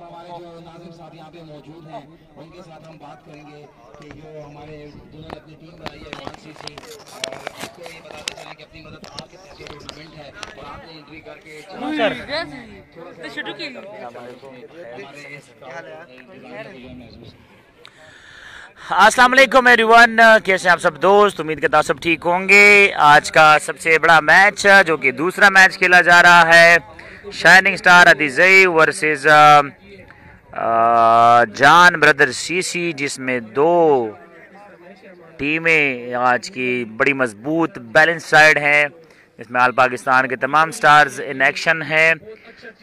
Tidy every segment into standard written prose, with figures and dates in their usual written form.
हमारे जो नाज़िम साहब यहाँ पे मौजूद हैं उनके साथ हम बात करेंगे कि जो हमारे जिन्होंने अपनी टीम बनाई है वानसीसी, और आपको ये बताते चलें कि अपनी मदद आपके साथ जो टूर्नामेंट है और आपने एंट्री करके अस्सलाम वालेकुम एवरीवन, कैसे हैं आप सब दोस्त। उम्मीद करता हूँ सब ठीक होंगे। आज का सबसे बड़ा मैच जो कि दूसरा मैच खेला जा रहा है, शाइनिंग स्टार अदीज़ई वर्सेस जान ब्रदर सीसी, जिसमें दो टीमें आज की बड़ी मजबूत बैलेंस साइड हैं, जिसमें आल पाकिस्तान के तमाम स्टार्स इन एक्शन हैं।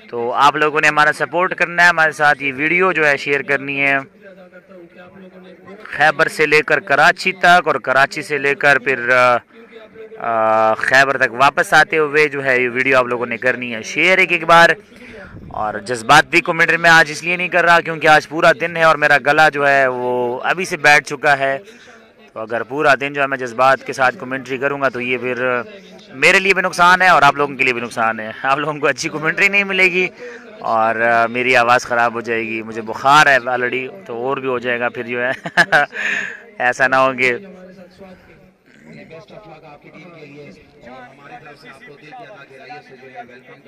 तो आप लोगों ने हमारा सपोर्ट करना है, हमारे साथ ये वीडियो जो है शेयर करनी है खैबर से लेकर कराची तक, और कराची से लेकर फिर खैबर तक वापस आते हुए जो है ये वीडियो आप लोगों ने करनी है शेयर एक बार। और जज्बाती कमेंट्री में आज इसलिए नहीं कर रहा क्योंकि आज पूरा दिन है और मेरा गला जो है वो अभी से बैठ चुका है। तो अगर पूरा दिन जो है मैं जज्बात के साथ कमेंट्री करूँगा तो ये फिर मेरे लिए भी नुकसान है और आप लोगों के लिए भी नुकसान है। आप लोगों को अच्छी कमेंट्री नहीं मिलेगी और मेरी आवाज़ ख़राब हो जाएगी। मुझे बुखार है ऑलरेडी, तो और भी हो जाएगा फिर जो है ऐसा ना होंगे।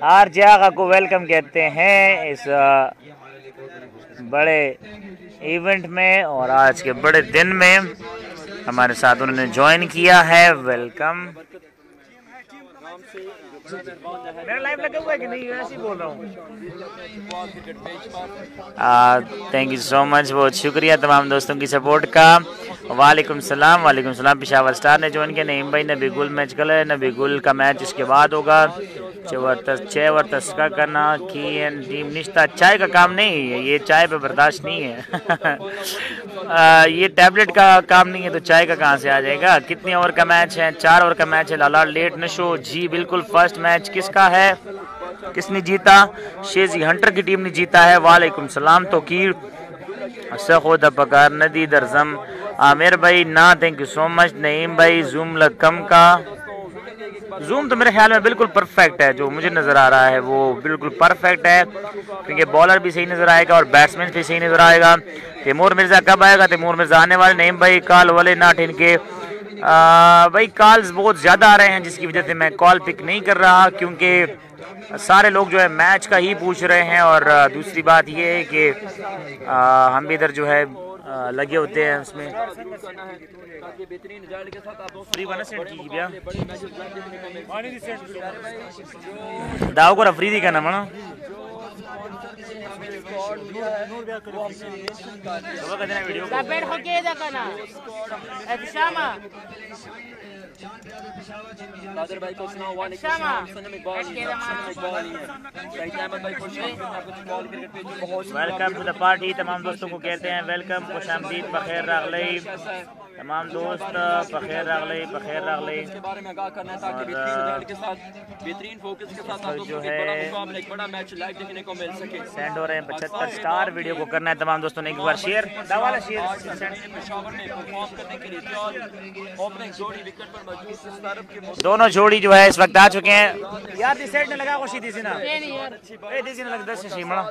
आरजे आगा को वेलकम कहते हैं इस बड़े इवेंट में और आज के बड़े दिन में हमारे साथ उन्होंने ज्वाइन किया है। वेलकम। मेरा लाइव लगा हुआ है कि नहीं, ऐसे ही बोल रहा हूँ। थैंक यू सो मच, बहुत शुक्रिया तमाम दोस्तों की सपोर्ट का। वालेकुम सलाम। वालेकुम सलाम। पेशावर स्टार ने ज्वाइन किया। नईम भाई नबी गुल मैच कल है, नबी गुल का मैच इसके बाद होगा। चेवर तस्का करना की टीम निश्ता चाय का काम नहीं है, ये चाय पे बर्दाश्त नहीं है ये टैबलेट का काम नहीं है तो चाय का कहाँ से आ जाएगा। कितने ओवर का मैच है? 4 ओवर का मैच है। लाला लेट नशो जी बिल्कुल। फर्स्ट मैच किसका है, किसने जीता? शेजी हंटर की टीम ने जीता है। वालेकुम सलाम। तोकीर सखोद पकार नदी दरजम आमिर भाई ना, thank you so much. Naeem भाई जूम लकम का जूम तो मेरे ख्याल में बिल्कुल परफेक्ट है, जो मुझे नज़र आ रहा है वो बिल्कुल परफेक्ट है क्योंकि बॉलर भी सही नज़र आएगा और बैट्समैन भी सही नज़र आएगा। तैमूर मिर्ज़ा कब आएगा? तैमूर मिर्ज़ा आने वाले। नईम भाई कॉल वाले नाट इनके भाई कॉल्स बहुत ज़्यादा आ रहे हैं जिसकी वजह से मैं कॉल पिक नहीं कर रहा क्योंकि सारे लोग जो है मैच का ही पूछ रहे हैं। और दूसरी बात ये है कि हम भी इधर जो है लगे होते हैं उसमें। दाव को अफरीदी का नाम वेलकम टू द पार्टी। तमाम दोस्तों को कहते हैं वेलकम, खुशामदीद, बखैर रागलई। तमाम दोस्त बखैर रागलई, बखैर रागलई। जो है सेंड हो रहे हैं 75 स्टार। वीडियो को करना है तमाम दोस्तों ने एक बार शेयर। दोनों जोड़ी जो है इस वक्त आ चुके हैं यार। दिस साइड ने लगा को सीधी सी ना ए दिस ने लग 10 से मणा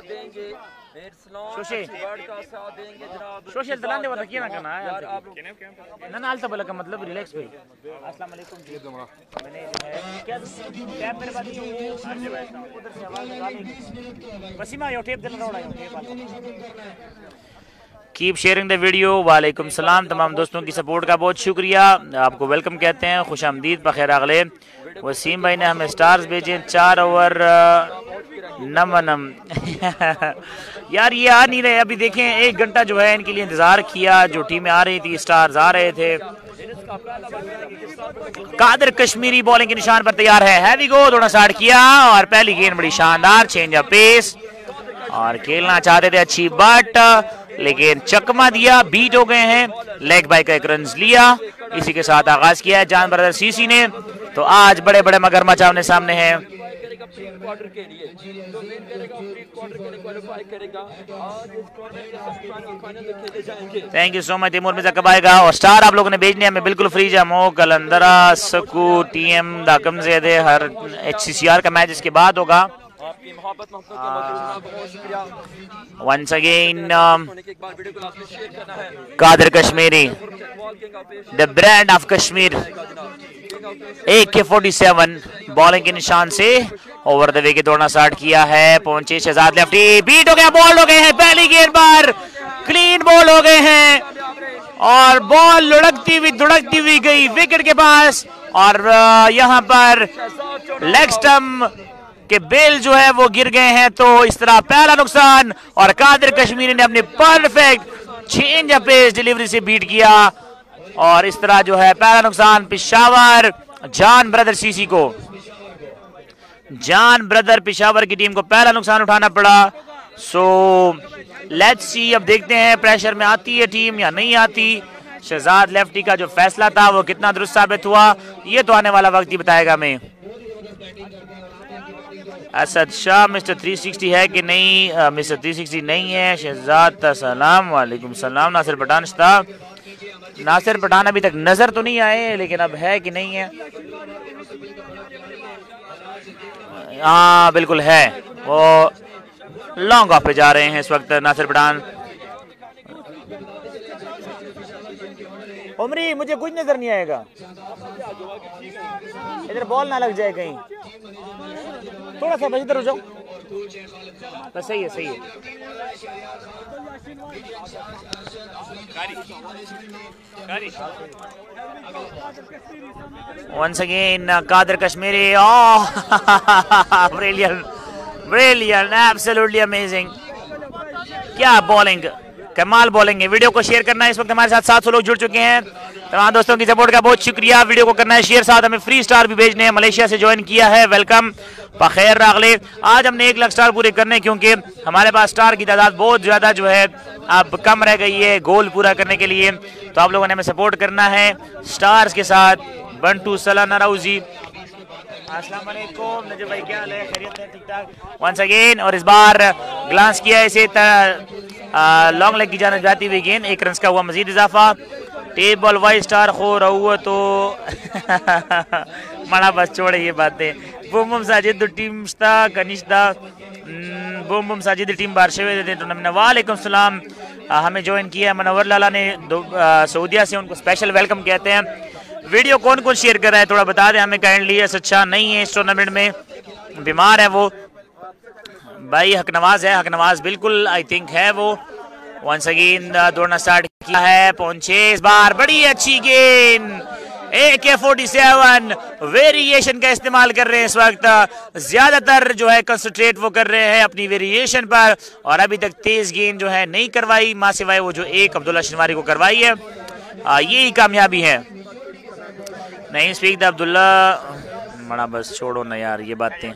सोशल दलान दे वता किया ना करना यार ना ना आलता बोला का मतलब रिलैक्स भाई। अस्सलाम वालेकुम जी। मैंने जो है क्या टैप मेरे पास उधर से आवाज निकाली वसीमा यो टेप देना रोड़ा यो टेप। Keep sharing the video. वालेकुम सलाम। तमाम दोस्तों की सपोर्ट का बहुत शुक्रिया, आपको वेलकम कहते हैं, खुशामदीद, बखैर अगले। वसीम भाई ने हमें स्टार्स भेजे 4 ओवर नम यार ये आ नहीं रहे। अभी देखें 1 घंटा जो है इनके लिए इंतजार किया, जो टीमें आ रही थी स्टार्स आ रहे थे। कादर कश्मीरी बॉलिंग के निशान पर तैयार है। हैवी गो थोड़ा स्टार्ट किया और पहली गेंद बड़ी शानदार, चेंज ऑफ पेस और खेलना चाहते थे अच्छी बट लेकिन चकमा दिया, बीट हो गए हैं। लेग बाय का 1 रन लिया। इसी के साथ आगाज किया है जान ब्रदर सीसी ने। तो आज बड़े बड़े मगरमच्छ आमने सामने हैं। Thank you so much. Taimur Mirza कब आएगा? और स्टार आप लोगों ने भेजने हमें बिल्कुल फ्री। जमो कलंदरा सकू टीएम दाकम ज़ेदे हर HCCR का मैच इसके बाद होगा। Once again, Qadir Kashmiri, the brand of Kashmir, AK-47 bowling के निशान से ओवर द विकेट दौड़ना स्टार्ट किया है। पहुंचे शहजाद लेफ्टी, बीट हो गया, बॉल हो गए हैं पहली गेंद पर, क्लीन बॉल हो गए हैं और बॉल लुढ़कती हुई गई विकेट के पास और यहां पर लेग स्टंप के बेल जो है वो गिर गए हैं। तो इस तरह पहला नुकसान और कादिर कश्मीरी ने अपनी perfect change of pace delivery से बीट किया और इस तरह जो है पहला नुकसान पेशावर जान ब्रदर सीसी को, जान ब्रदर पेशावर की टीम को पहला नुकसान उठाना पड़ा। सो लेट्स सी, अब देखते हैं प्रेशर में आती है टीम या नहीं आती। शहजाद लेफ्टी का जो फैसला था वो कितना दुरुस्त साबित हुआ ये तो आने वाला वक्त ही बताएगा हमें। असद शाह मिस्टर 360 है कि नहीं? मिस्टर 360 नहीं है। शहजाद सलाम वालेकुम सलाम। नासिर पठान था, नासिर पठान अभी तक नजर तो नहीं आए लेकिन अब है कि नहीं है? हाँ बिल्कुल है, वो लॉन्ग ऑफ पे जा रहे हैं इस वक्त नासिर पठान। उमरी मुझे कुछ नजर नहीं आएगा, इधर बॉल ना लग जाए कहीं, थोड़ा सा बस इधर हो जाओ, बस सही है सही है। Once again, Qadir Kashmiri, oh, brilliant, absolutely amazing. क्या बॉलिंग, कमाल बॉलिंग है। वीडियो को शेयर करना है, इस वक्त हमारे साथ 700 लोग जुड़ चुके हैं। तमाम दोस्तों की सपोर्ट का बहुत शुक्रिया। वीडियो को करना है शेयर, साथ हमें फ्री स्टार भी भेजने हैं। मलेशिया से ज्वाइन किया है, वेलकम, बखैर रागले। आज हमने 1 लाख स्टार पूरे करने क्योंकि हमारे पास स्टार की तादाद बहुत ज्यादा जो है अब कम रह गई है गोल पूरा करने के लिए, तो आप लोगों ने हमें सपोर्ट करना है स्टार्स के साथ। बंटू सलाना राउजी, अस्सलाम वालेकुम नजर भाई, क्या हाल है? खैरियत है? ठीक ठाक। वंस अगेन, और इस बार ग्लांस किया इसे लॉन्ग लेग की जाने जाती हुई गेंद, 1 रन का हुआ मजीद इजाफा। टेबल वाइज स्टार खो रहा तो मना बस छोड़े ये बातें। बूम बूम साजिद टीम कनिश्ता बूम बूम साजिद टीम बारशे टूर्नामेंट। वालेकुम सलाम, हमें ज्वाइन किया मनोवर लाला ने सऊदिया से, उनको स्पेशल वेलकम कहते हैं। वीडियो कौन कौन शेयर कर रहा है थोड़ा बता दें हमें काइंडली। अच्छा नहीं है इस टूर्नामेंट में, बीमार है वो भाई। हकनवाज है, हकनवाज बिल्कुल आई थिंक है वो। वंस अगेन दौड़ना स्टार्ट किया है, पहुंचे इस बार, बड़ी अच्छी गेंद, AK-47 वेरिएशन का इस्तेमाल कर रहे हैं इस वक्त। ज्यादातर जो है कंसंट्रेट वो कर रहे हैं अपनी वेरिएशन पर और अभी तक तेज गेंद जो है नहीं करवाई, मां सिवाय वो जो एक अब्दुल्ला शनवारी को करवाई है। यही कामयाबी है। नहीं स्पीक द अब्दुल्ला मना, बस छोड़ो ना यार ये बातें,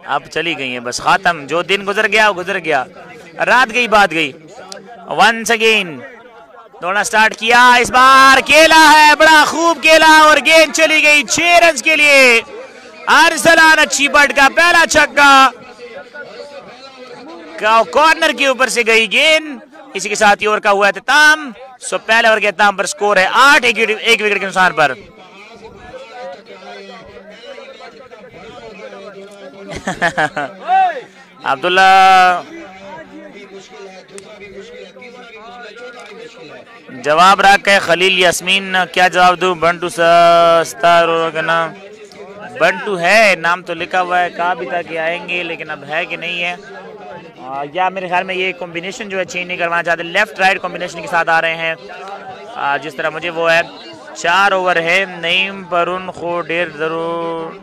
अब चली गई हैं बस, खात्म। जो दिन गुजर गया वो गुजर गया, रात गई बात गई। वंस अगेन दौड़ना स्टार्ट किया, इस बार केला है, बड़ा खूब केला और गेंद चली गई 6 रन के लिए। अरसलान अच्छी बट का पहला छक्का, कॉर्नर के ऊपर से गई गेंद। इसी के साथ ही ओवर का हुआ एहतमाम। सो पहले ओवर के एहतमाम पर स्कोर है 8, एक विकेट के नुकसान पर। अब्दुल्ला जवाब रख है। खलील यास्मीन, क्या जवाब दूं? बंटू स्टार का नाम बंटू है, नाम तो लिखा हुआ है, कहा भी था कि आएंगे लेकिन अब है कि नहीं है। या मेरे ख्याल में ये कॉम्बिनेशन जो है चेंज नहीं करवाना चाहते, लेफ्ट राइट कॉम्बिनेशन के साथ आ रहे हैं जिस तरह मुझे वो है। 4 ओवर है, नईम परुन खो डेर जरूर,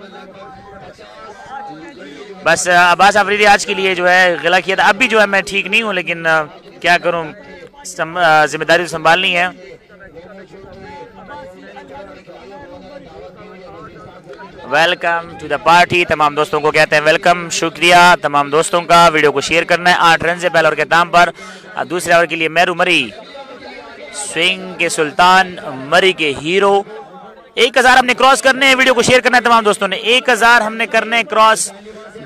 बस अब्बास अफरीदी आज के लिए जो है गिला किया था। अभी जो है मैं ठीक नहीं हूँ लेकिन क्या करूँ, जिम्मेदारी तो संभालनी है। वेलकम टू द पार्टी, तमाम दोस्तों को कहते हैं वेलकम, शुक्रिया तमाम दोस्तों का। वीडियो को शेयर करना है। 8 रन से पहले ओवर के दाम पर। दूसरे ओवर के लिए मेरू मरी, स्विंग के सुल्तान, मरी के हीरो। 1000 हमने क्रॉस करने हैं, वीडियो को शेयर करना है तमाम दोस्तों ने। 1000 हमने करने हैं क्रॉस,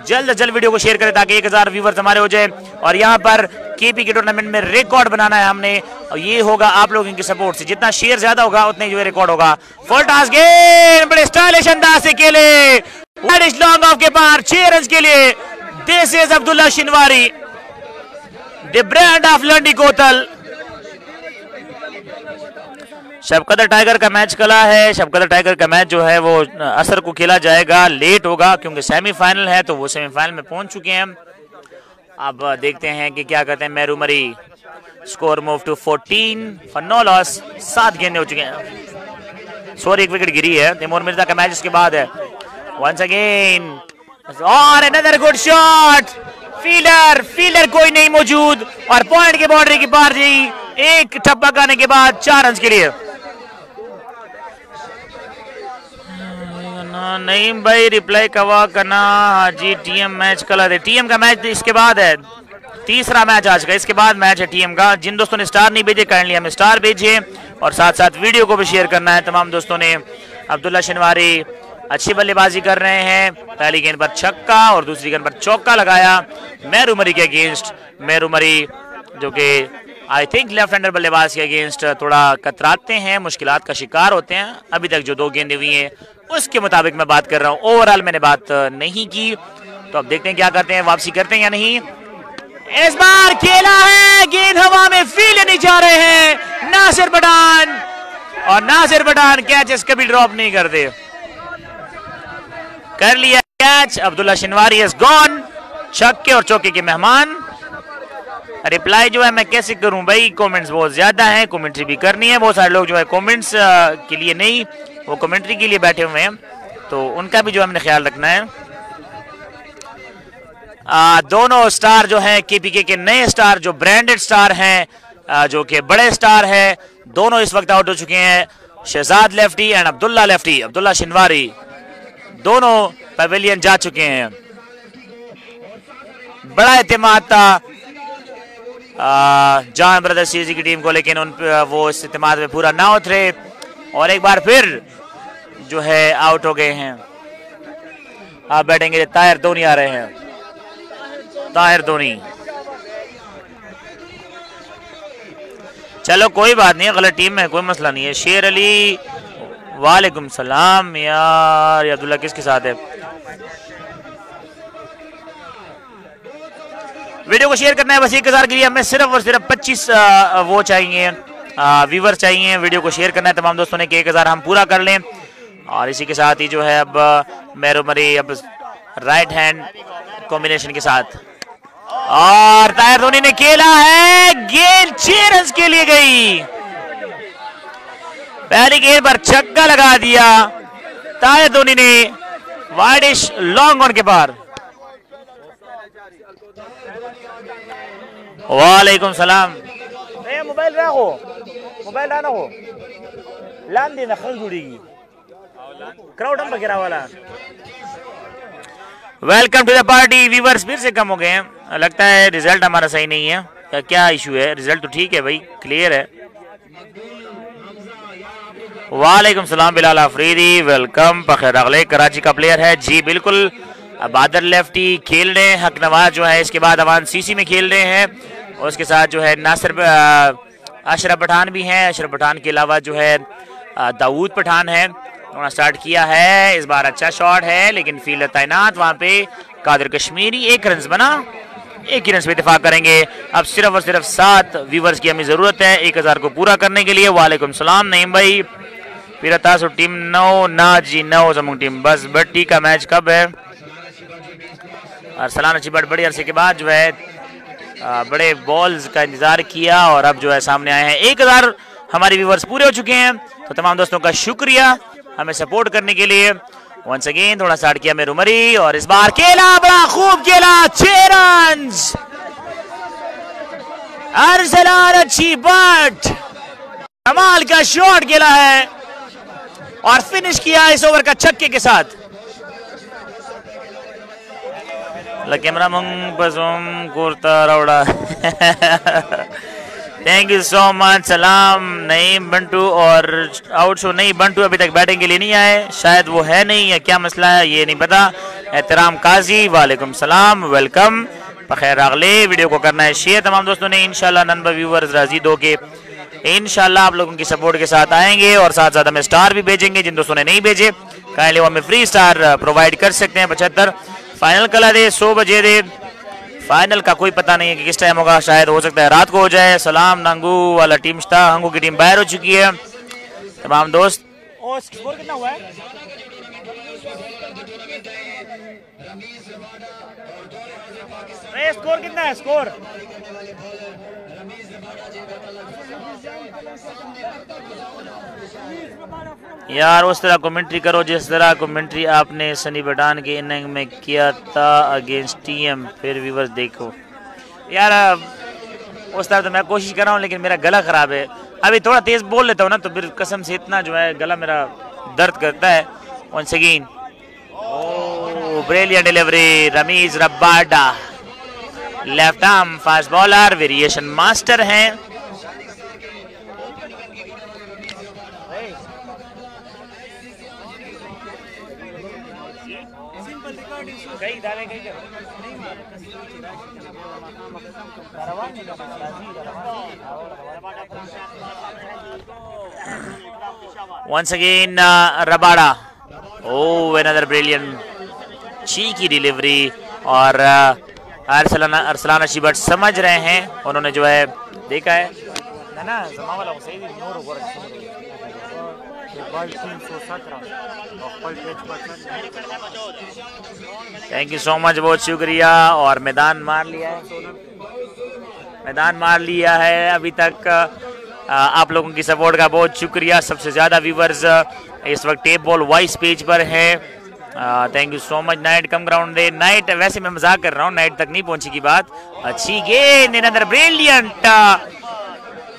जल्द जल्द वीडियो को शेयर करें ताकि 1000 व्यूवर्स हमारे हो जाए। और यहाँ पर केपी के टूर्नामेंट में रिकॉर्ड बनाना है हमने, और ये होगा आप लोगों की सपोर्ट से। जितना शेयर ज्यादा होगा उतना ही जो है रिकॉर्ड होगा। फुल टॉस गेंद बड़े स्टाइलिश अंदाज से खेले, लॉन्ग ऑफ के पार 6 रन के लिए this is Abdullah Shinwari, the brand of Landi Kotal. Shabqadar tiger का मैच कला है। शबकदर टाइगर का मैच जो है वो असर को खेला जाएगा, लेट होगा क्योंकि सेमीफाइनल है, तो वो सेमीफाइनल में पहुंच चुके हैं। अब देखते हैं कि क्या करते हैं। मेरू मरी score move to 14 for no loss. 7 गेंदें हो चुके हैं। सॉरी, एक विकेट गिरी है। तैमूर मिर्जा का मैच इसके बाद है। वंस अगेन और अनदर गुड शॉट। फील्डर कोई नहीं मौजूद और पॉइंट की बाउंड्री की पार जी। एक ठप्पा खाने के बाद 4 रन के लिए। नहीं भाई, रिप्लाई कवा करना। हाँ जी, टीएम मैच कलर है। टीएम का मैच इसके बाद है, तीसरा मैच आज का। इसके बाद मैच है टीएम का। जिन दोस्तों ने स्टार नहीं भेजे, काइंडली हमें स्टार भेजिए और साथ साथ वीडियो को भी शेयर करना है तमाम दोस्तों ने। अब्दुल्ला शिनवारी अच्छी बल्लेबाजी कर रहे हैं। पहली गेंद पर छक्का और दूसरी गेंद पर चौका लगाया मेरू मरी के अगेंस्ट। मेरू मरी जो कि आई थिंक लेफ्ट हैंडर बल्लेबाज के अगेंस्ट थोड़ा कतराते हैं, मुश्किलात का शिकार होते हैं। अभी तक जो 2 गेंदें हुई हैं उसके मुताबिक मैं बात कर रहा हूँ, ओवरऑल मैंने बात नहीं की। तो अब देखते हैं क्या करते हैं, वापसी करते हैं या नहीं। इस बार खेला है, गेंद हवा में, फील्ड नहीं जा रहे हैं नासिर पठान, और नासिर पठान कैचेस कभी ड्रॉप नहीं करते। कर लिया catch. Abdullah Shinwari is gone. छक्के और चौके के मेहमान। रिप्लाई जो है मैं कैसे करूं भाई, कमेंट्स बहुत ज्यादा हैं, कमेंट्री भी करनी है। बहुत सारे लोग जो है कमेंट्स के लिए नहीं, वो कमेंट्री के लिए बैठे हुए हैं, तो उनका भी जो हमने ख्याल रखना है। दोनों स्टार जो हैं केपीके के नए स्टार, जो ब्रांडेड स्टार हैं, जो कि बड़े स्टार हैं, दोनों इस वक्त आउट हो चुके हैं। Shahzad lefty and Abdullah lefty, Abdullah Shinwari दोनों पवेलियन जा चुके हैं। बड़ा एतमाद था जॉन ब्रदर्स सीरीज की टीम को, लेकिन वो इस एतमाद में पूरा ना उतरे और एक बार फिर जो है आउट हो गए हैं। आप बैठेंगे, ताहिर धोनी आ रहे हैं। ताहिर धोनी, चलो कोई बात नहीं, गलत टीम में कोई मसला नहीं है। शेर अली, वालेकुम सलाम। यार अब्दुल्ला किसके साथ है? वीडियो को शेयर करना है बस 1000 के लिए। हमें सिर्फ और सिर्फ 25 वो चाहिए, व्यूवर चाहिए। वीडियो को शेयर करना है तमाम दोस्तों ने कि 1000 हम पूरा कर लें। और इसी के साथ ही जो है अब मेरू मरी अब राइट हैंड कॉम्बिनेशन के साथ, और ताहिर धोनी ने खेला है, गेंद 6 रन के लिए गई। पहली गेंद पर छक्का लगा दिया ताहिर धोनी ने, वाइडिश लॉन्ग ऑन के पार। वालेकुम सलाम। मोबाइल रखो, मोबाइल लाना हो, लान देना, खल जुड़ेगी क्राउड हम बगैरह वाला। Welcome to the party. Viewers फिर से कम हो गए हैं, लगता है रिजल्ट हमारा सही नहीं है। क्या इशू है? रिजल्ट तो ठीक है भाई, क्लियर है। वालेकुम सलाम बिलाल अफरीदी, वेलकम। बखैर अगले कराची का प्लेयर है जी, बिल्कुल। बादर लेफ्टी खेल रहे हैं, हक नवाज जो है इसके बाद अवान सीसी में खेल रहे हैं, और उसके साथ जो है नासिर अशरफ पठान भी हैं। अशरफ पठान के अलावा जो है दाऊद पठान है, उन्होंने स्टार्ट किया है। इस बार अच्छा शॉट है लेकिन फील्डर तैनात वहां पे। कादिर कश्मीरी 1 रन बना, 1 ही रन पे दिफा करेंगे। अब सिर्फ और सिर्फ 7 व्यूवर्स की हमें जरूरत है 1000 को पूरा करने के लिए। वालेकुम सलाम नईम भाई। फिर टीम 9 ना जी 9 जमुन टीम बस। बट्टी का मैच कब है? अरसलान अच्छी बड़ी अरसे के बाद जो है बड़े बॉल्स का इंतजार किया और अब जो है सामने आए हैं। 1000 हमारे व्यूवर्स पूरे हो चुके हैं, तो तमाम दोस्तों का शुक्रिया हमें सपोर्ट करने के लिए। वंस अगेन थोड़ा स्टार्ट किया मेरू मरी, और इस बार खेला, बड़ा खूब खेला, 6 रन। अरसलान अच्छी बट कमाल का शॉट खेला है और फिनिश किया इस ओवर का छक्के के साथ। कैमरा मंग बसुम कुर्ता रौड़ा। Thank you so much. सलाम नईम बंटू। और आउट शो नहीं, बंटू अभी तक बैटिंग के लिए नहीं आए, शायद वो है नहीं या क्या मसला है ये नहीं पता। एहतराम काजी, वालेकुम सलाम, वेलकम। बखैर अगले वीडियो को करना है शेयर तमाम दोस्तों ने। इंशाल्लाह नंबर व्यूवर्स राजी दो के इंशाल्लाह आप लोगों की सपोर्ट के साथ आएंगे, और साथ साथ हमें स्टार भी भेजेंगे। जिन दोस्तों ने नहीं भेजे काइंडली वो हमें फ्री स्टार प्रोवाइड कर सकते हैं। 75 फाइनल कलर है 100 बजे दे। फाइनल का कोई पता नहीं है कि किस टाइम होगा, शायद हो सकता है रात को हो जाए। सलाम नांगू वाला टीम स्टार, हंगू की टीम बाहर हो चुकी है। तमाम दोस्त स्कोर कितना हुआ है? स्कोर कितना है? स्कोर यार उस तरह कमेंट्री करो जिस तरह कमेंट्री आपने सनी बटान के इनिंग में किया था अगेंस्ट टीएम, फिर व्यूअर्स देखो। यार उस तरह तो मैं कोशिश कर रहा हूँ लेकिन मेरा गला खराब है। अभी थोड़ा तेज बोल लेता हूँ ना तो फिर कसम से इतना जो है गला मेरा दर्द करता है। Once again brilliant delivery Ramiz Rabada, left arm fast bowler, variation master हैं। Once again Rabada, oh another brilliant cheeky delivery। और अरसलाना शिबट समझ रहे हैं, उन्होंने जो है देखा है ना थैंक यू सो मच, बहुत शुक्रिया। और मैदान मार लिया है, मैदान मार लिया है अभी तक। आप लोगों की सपोर्ट का बहुत शुक्रिया। सबसे ज़्यादा व्यूवर्स इस वक्त टेप बॉल वॉइस पेज पर हैं। Thank you so much. Night come ground they, night वैसे मैं मजाक कर रहा हूँ, नाइट तक नहीं पहुंची की बात। अच्छी गेंद, another brilliant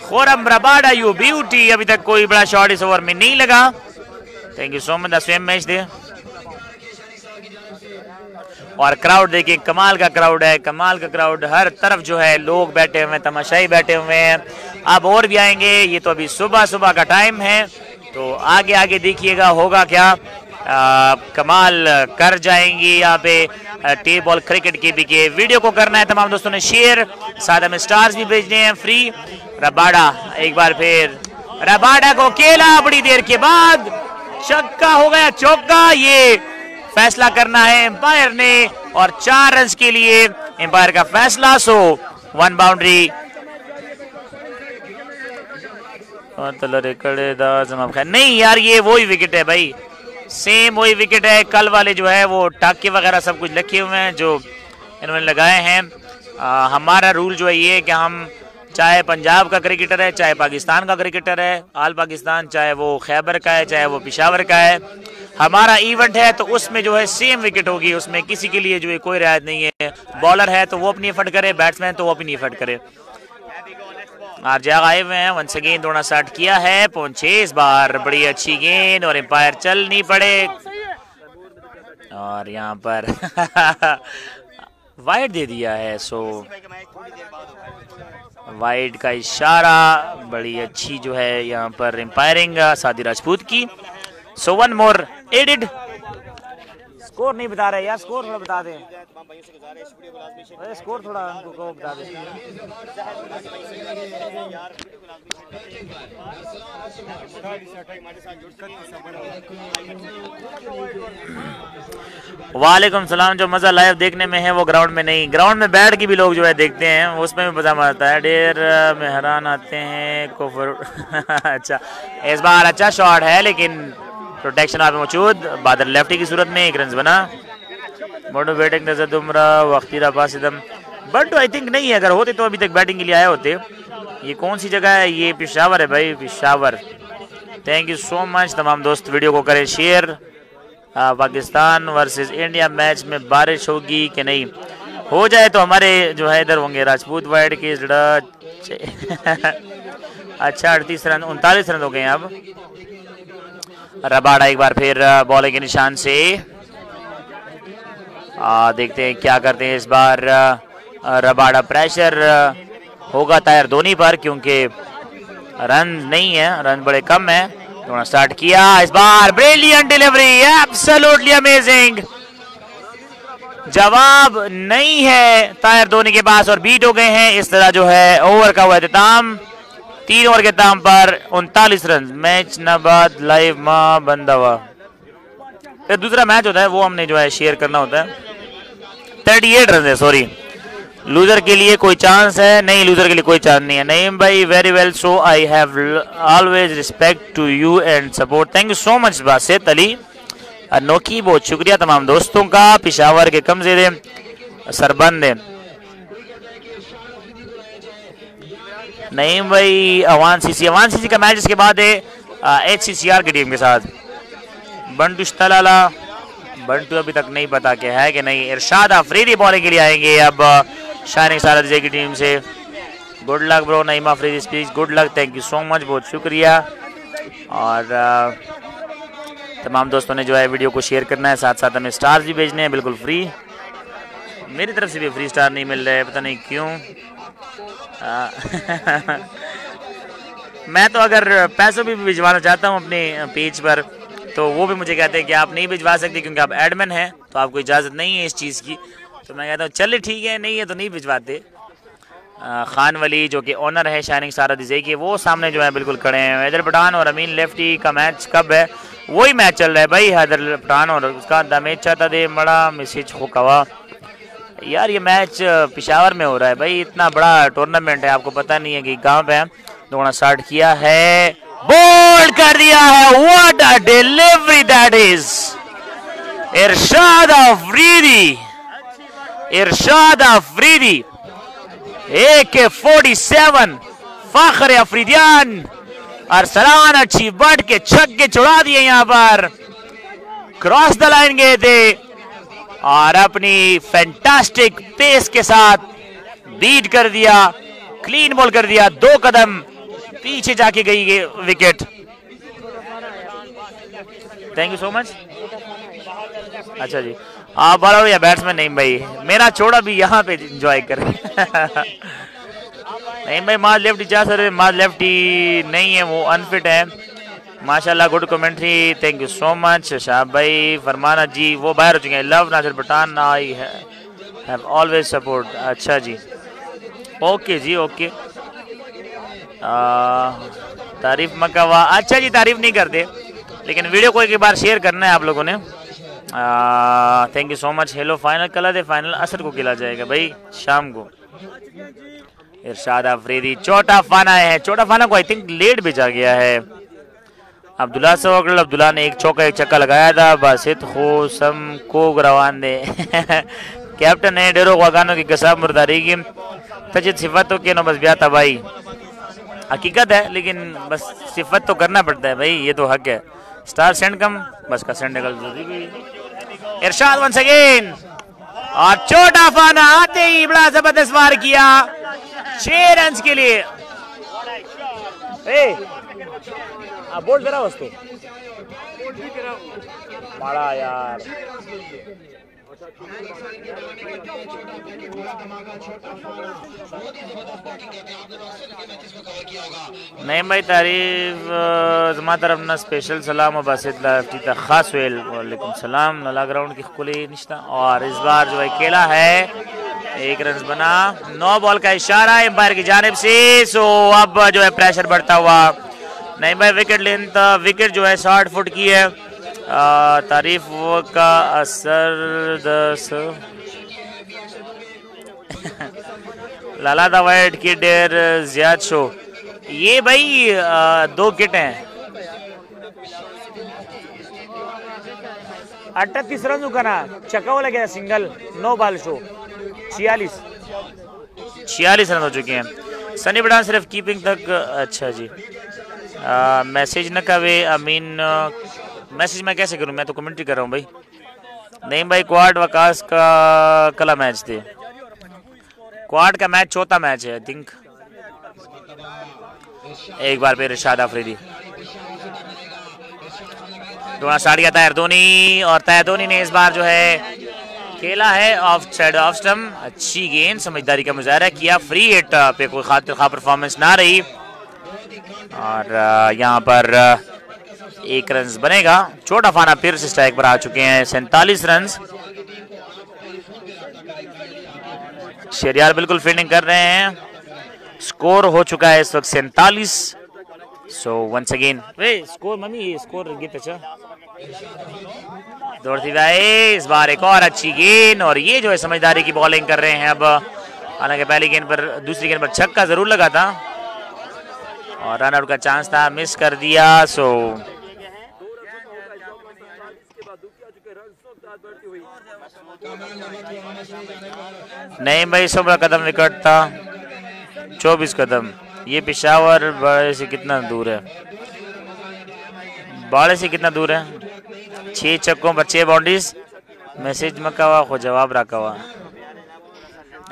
Khurram Rabada you beauty. अभी तक कोई बड़ा शॉट इस ओवर में नहीं लगा। Thank you so much. The same match दे। और क्राउड देखिए, कमाल का क्राउड है, कमाल का क्राउड। हर तरफ जो है लोग बैठे हुए हैं, तमाशाई बैठे हुए हैं। अब और भी आएंगे, ये तो अभी सुबह सुबह का टाइम है, तो आगे आगे देखिएगा होगा क्या। कमाल कर जाएंगी यहाँ पे टेप बॉल क्रिकेट के भी के। वीडियो को करना है तमाम दोस्तों ने शेयर, साथ में स्टार्स भी भेजने हैं फ्री। रबाडा एक बार फिर, रबाडा को खेला बड़ी देर के बाद, छक्का हो गया चौका। ये फैसला करना है एम्पायर ने और 4 रन के लिए एम्पायर का फैसला। सो 1 बाउंड्री। नहीं यार ये वही विकेट है भाई, सेम वही विकेट है। कल वाले जो है वो टाके वगैरह सब कुछ रखे हुए हैं जो इन्होंने लगाए हैं। हमारा रूल जो है ये कि हम चाहे पंजाब का क्रिकेटर है, चाहे पाकिस्तान का क्रिकेटर है, आल पाकिस्तान, चाहे वो खैबर का है, चाहे वो पेशावर का है, हमारा इवेंट है तो उसमें जो है सेम विकेट होगी। उसमें किसी के लिए जो है कोई रियायत नहीं है। बॉलर है तो वो अपनी एफर्ट करे, बैट्समैन तो वो अपनी एफर्ट करे। आरजा आए हुए हैं, वंस अगेन दौड़ा स्टार्ट किया है, पहुंचे इस बार, बड़ी अच्छी गेंद और एम्पायर चल नहीं पड़े। और यहाँ पर वाइड दे दिया है। सो वाइड का इशारा, बड़ी अच्छी जो है यहाँ पर एम्पायरिंग सादी राजपूत की। सो 1 मोर एडेड। स्कोर नहीं बता रहे यार, स्कोर थोड़ा बता दें, स्कोर थोड़ा हमको बता दें। वालेकुम सलाम। जो मजा लाइव देखने में है वो ग्राउंड में नहीं, ग्राउंड में बैठ के भी लोग जो है देखते हैं, उसमें भी मजा आता है। डेर में हैरान आते हैं अच्छा इस बार अच्छा शॉट है लेकिन प्रोटेक्शन आप मौजूद। बादल लेफ्टी की सूरत में 1 रन बना। बड़ो बैटिंग नजर दुमरा वक्तीरा पासिदम बट आई थिंक नहीं है, अगर होते तो अभी तक बैटिंग के लिए आए होते। ये कौन सी जगह है? ये पेशावर है भाई, Peshawar. Thank you so much तमाम दोस्त, वीडियो को करें share. Pakistan versus India match में बारिश होगी कि नहीं? हो जाए तो हमारे जो है इधर होंगे राजपूत वाइड के अच्छा 38 रन 39 रन हो गए हैं अब। रबाडा एक बार फिर बॉलिंग के निशान से देखते हैं क्या करते हैं इस बार। रबाडा प्रेशर होगा तायर धोनी पर क्योंकि रन नहीं है, रन बड़े कम है। थोड़ा स्टार्ट किया इस बार, ब्रिलियंट डिलीवरी, एब्सोल्युटली अमेजिंग। जवाब नहीं है तायर धोनी के पास और बीट हो गए हैं। इस तरह जो है ओवर का हुआ इख्तिताम, 3 ओवर के दाम पर 39 रन। मैच नबाद लाइव मां बंदा हुआ। फिर दूसरा मैच होता है वो हमने जो है शेयर करना होता है। 38 रन है, सॉरी। लूजर के लिए कोई चांस है? नहीं, लूजर के लिए कोई चांस नहीं है। नईम भाई very well, so I have always respect to you and support. Thank you so much Basit Ali Anokhi, बहुत शुक्रिया तमाम दोस्तों का। पिशावर के कमज़ेदे सरबंद है नईम भाई। अवान सीसी का मैच इसके बाद है HCCR की टीम के साथ। बंटू तलाला, बंटू अभी तक नहीं पता क्या है कि नहीं। इरशाद अफरीदी बॉलिंग के लिए आएंगे अब शाइनिंग स्टार जे की टीम से। Good luck bro Naeem Afridi speech, good luck, thank you so much, बहुत शुक्रिया। और तमाम दोस्तों ने जो है वीडियो को शेयर करना है, साथ साथ हमें स्टार्स भी भेजने हैं बिल्कुल फ्री। मेरी तरफ से भी फ्री स्टार नहीं मिल रहे, पता नहीं क्यों। मैं तो अगर पैसों भी भिजवाना चाहता हूँ अपने पेज पर, तो वो भी मुझे कहते हैं कि आप नहीं भिजवा सकते क्योंकि आप एडमिन हैं, तो आपको इजाज़त नहीं है इस चीज़ की। तो मैं कहता हूँ चले ठीक है, नहीं है तो नहीं भिजवाते। खान वली जो कि ओनर है शाइनिंग स्टार जे के, वो सामने जो है बिल्कुल खड़े हैं। हैदर पठान और अमीन लेफ्टी का मैच कब है? वही मैच चल रहा है भाई, हैदर पठान और उसका दमेज चाहता दे बड़ा मैसेज हो कवा। यार ये मैच पिशावर में हो रहा है भाई, इतना बड़ा टूर्नामेंट है, आपको पता नहीं है कि गांव पे दौड़ना स्टार्ट किया है, बोल्ड कर दिया है। What a delivery that is. Irshad Afridi, Irshad Afridi AK-47 फखर अफरीदियान। अरसलान अच्छी बढ़ के छक्के छुड़ा दिए, यहाँ पर क्रॉस द लाइन गए थे और अपनी फैंटास्टिक पेस के साथ बीट कर दिया, क्लीन बॉल कर दिया। 2 कदम पीछे जाके गई wicket. Thank you so much. अच्छा जी, आप बॉलर या बैट्समैन? नहीं भाई, मेरा छोड़ा भी यहाँ पे एंजॉय करे। नहीं भाई, माज लेफ्टी जा सर, माज लेफ्टी नहीं है, वो अनफिट है। माशाल्लाह, good commentary, thank you so much. Shah भाई, फरमाना जी वो बाहर हो चुके हैं। Love Nasir Pathan, I have always support. अच्छा जी, ओके जी, ओके। तारीफ मकावा, अच्छा जी, तारीफ नहीं करते लेकिन वीडियो को एक बार शेयर करना है आप लोगों ने। Thank you so much. Hello, final कल है, फाइनल असर को खेला जाएगा भाई, शाम को। इरशाद अफरीदी, चौथा फाना है, चौथा फाना को आई थिंक लेट भेजा गया है। अब्दुल्ला सवगल, अब्दुल्ला ने एक चौका एक छक्का लगाया था। बासित खोसम को रवान दे। कैप्टन है डेरो वागानो की गसाब मुर्दारी की तजिद सिफतों के नो बस ब्याह था भाई। हकीकत है लेकिन बस सिफत तो करना पड़ता है भाई, ये तो हक है। स्टार सेंड कम बस का सेंड निकल। इरशाद वंस अगेन और छोटा फाना आते ही बड़ा जबरदस्त वार किया 6 रन के लिए। बोल जरा वस्तु बड़ा यार। नहीं भाई, तारीफ जमा तरफ ना स्पेशल सलाम बासित खास वेल वालेकुम सलाम नला ग्राउंड की खुली निश्ता। और इस बार जो है खेला है 1 रन बना, 9 बॉल का इशारा एम्पायर की जानिब से। सो अब जो है प्रेशर बढ़ता हुआ। नहीं भाई, विकेट लेंथ, विकेट जो है 60 फुट की है। तारीफ का असर दस लाला द वाइट की डेर जियाद शो। ये भाई 2 किट हैं, 38 रन का ना चक्का लगे सिंगल, 9 बॉल शो 46 रन हो चुके हैं। सनी पठान सिर्फ कीपिंग तक। अच्छा जी, मैसेज न कवे अमीन, मैसेज मैं कैसे करूं, मैं तो कमेंट्री कर रहा हूं भाई। नहीं भाई, क्वाड वकास का कला मैच थे, क्वाड का मैच चौथा मैच है आई थिंक। एक बार फिर इरशाद अफरीदी दोनों स्टार्ट किया तैरदोनी, और तैरदोनी ने इस बार जो है खेला है ऑफ साइड ऑफ स्टंप। अच्छी गेंद, समझदारी का मुजाहरा किया। फ्री हिट पे कोई खातिर खा परफॉर्मेंस ना रही और यहाँ पर 1 रन बनेगा। छोटा फाना फिर से स्ट्राइक पर आ चुके हैं, 47 रन। शहरियार बिल्कुल फील्डिंग कर रहे हैं। स्कोर हो चुका है इस वक्त 47। सो वंस अगेन वे स्कोर मम्मी स्कोर गित अच्छा दौड़ती भाई इस बार एक और अच्छी गेंद और ये जो है समझदारी की बॉलिंग कर रहे हैं अब। हालांकि पहली गेंद पर दूसरी गेंद पर छक्का जरूर लगा था और रन आउट का चांस था, मिस कर दिया। सो नहीं भाई 16 कदम विकेट था, 24 कदम। ये पेशावर बाड़े से कितना दूर है, बाड़े से कितना दूर है? 6 छक्कों पर 6 बाउंड्रीज। मैसेज मक्का हुआ को जवाब रखा हुआ।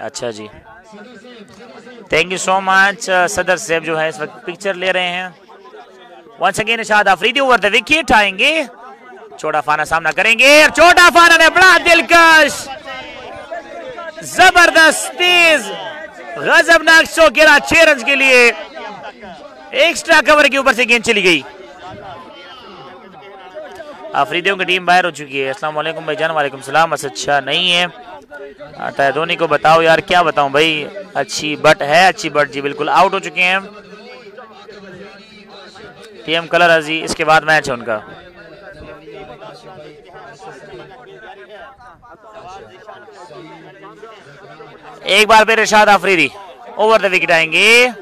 अच्छा जी, थैंक यू सो मच। सदर साहब जो है इस वक्त पिक्चर ले रहे हैं। Once again Irshad Afridi over the wicket आएंगे, छोटा फाना सामना करेंगे और छोटा फाना ने बड़ा दिलकश जबरदस्त तेज गजबनाक शॉट गिरा 6 रन के लिए। एक्स्ट्रा कवर के ऊपर से गेंद चली गई। अफरीदियों की टीम बाहर हो चुकी है। अस्सलाम वालेकुम भाईजान। वालेकुम सलाम। बस अच्छा नहीं है आता है धोनी को बताओ यार, क्या बताऊं भाई। अच्छी बट है, अच्छी बट जी बिल्कुल आउट हो चुके हैं। टीएम कलर अजी इसके बाद मैच है उनका। एक बार फिर इरशाद अफरीदी ओवर द विकेट आएंगे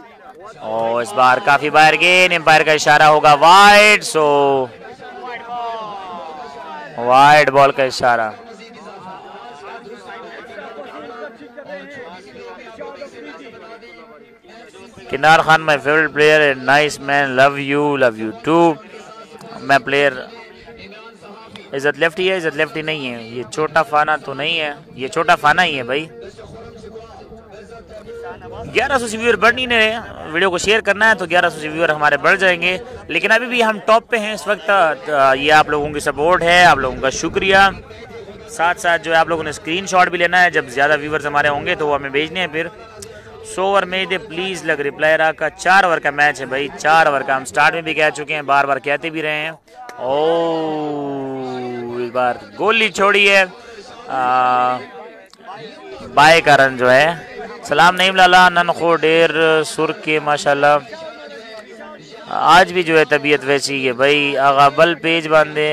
और इस बार काफी बाहर गेंद, एम्पायर का इशारा होगा वाइड। सो वाइड बॉल का इशारा। Kinar Khan my favourite player, nice man, love you too. मैं प्लेयर इज्जत लेफ्टी है, इज्जत लेफ्टी नहीं है। ये छोटा फाना तो नहीं है, ये छोटा फाना ही है भाई। 1100 से व्यूअर बढ़ नहीं रहे। वीडियो को शेयर करना है तो 1100 से व्यूअर हमारे बढ़ जाएंगे, लेकिन अभी भी हम टॉप पे हैं इस वक्त। ये आप लोगों की सपोर्ट है, आप लोगों का शुक्रिया। साथ साथ जो है आप लोगों ने स्क्रीनशॉट भी लेना है, जब ज़्यादा व्यूअर्स हमारे होंगे तो वो हमें भेजने हैं। फिर 100 ओवर में दे प्लीज़ लग रिप्लाई रहा का 4 ओवर का मैच है भाई, 4 ओवर का। हम स्टार्ट में भी कह चुके हैं, बार बार कहते भी रहे हैं। ओ इस बार गोली छोड़ी है, बाय का रन जो है। सलाम नईम लाला नन खो डेर सुर के माशाल्लाह। आज भी जो है तबीयत वैसी है भाई। आगा बल पेज बांधे।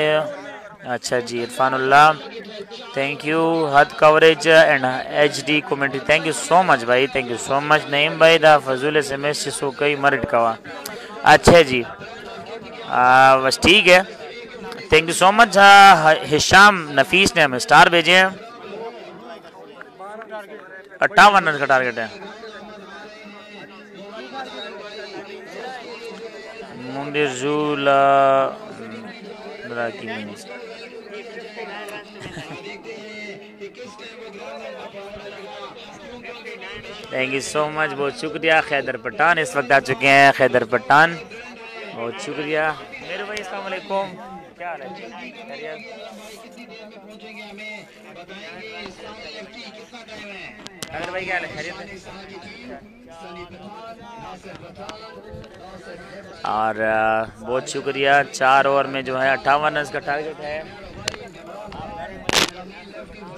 अच्छा जी, Irfanullah thank you. HD coverage and HD commentary, thank you so much भाई, thank you so much. Naeem भाई दा फजूल SMS सो कई मरट कवा। अच्छा जी, बस ठीक है, thank you so much. Hisham Nafees ने हमें स्टार भेजे हैं। 58 रन का टारगेट है। मुंडिरजुला थैंक यू सो मच, बहुत शुक्रिया। खैदर पठान इस वक्त आ चुके हैं। खैदर पठान बहुत शुक्रिया। मेरे भाई अस्सलाम वालेकुम, क्या हाल है? अगर भाई क्या हाल है? खैरियत है? और बहुत शुक्रिया। 4 ओवर में जो है 58 रन का टारगेट है।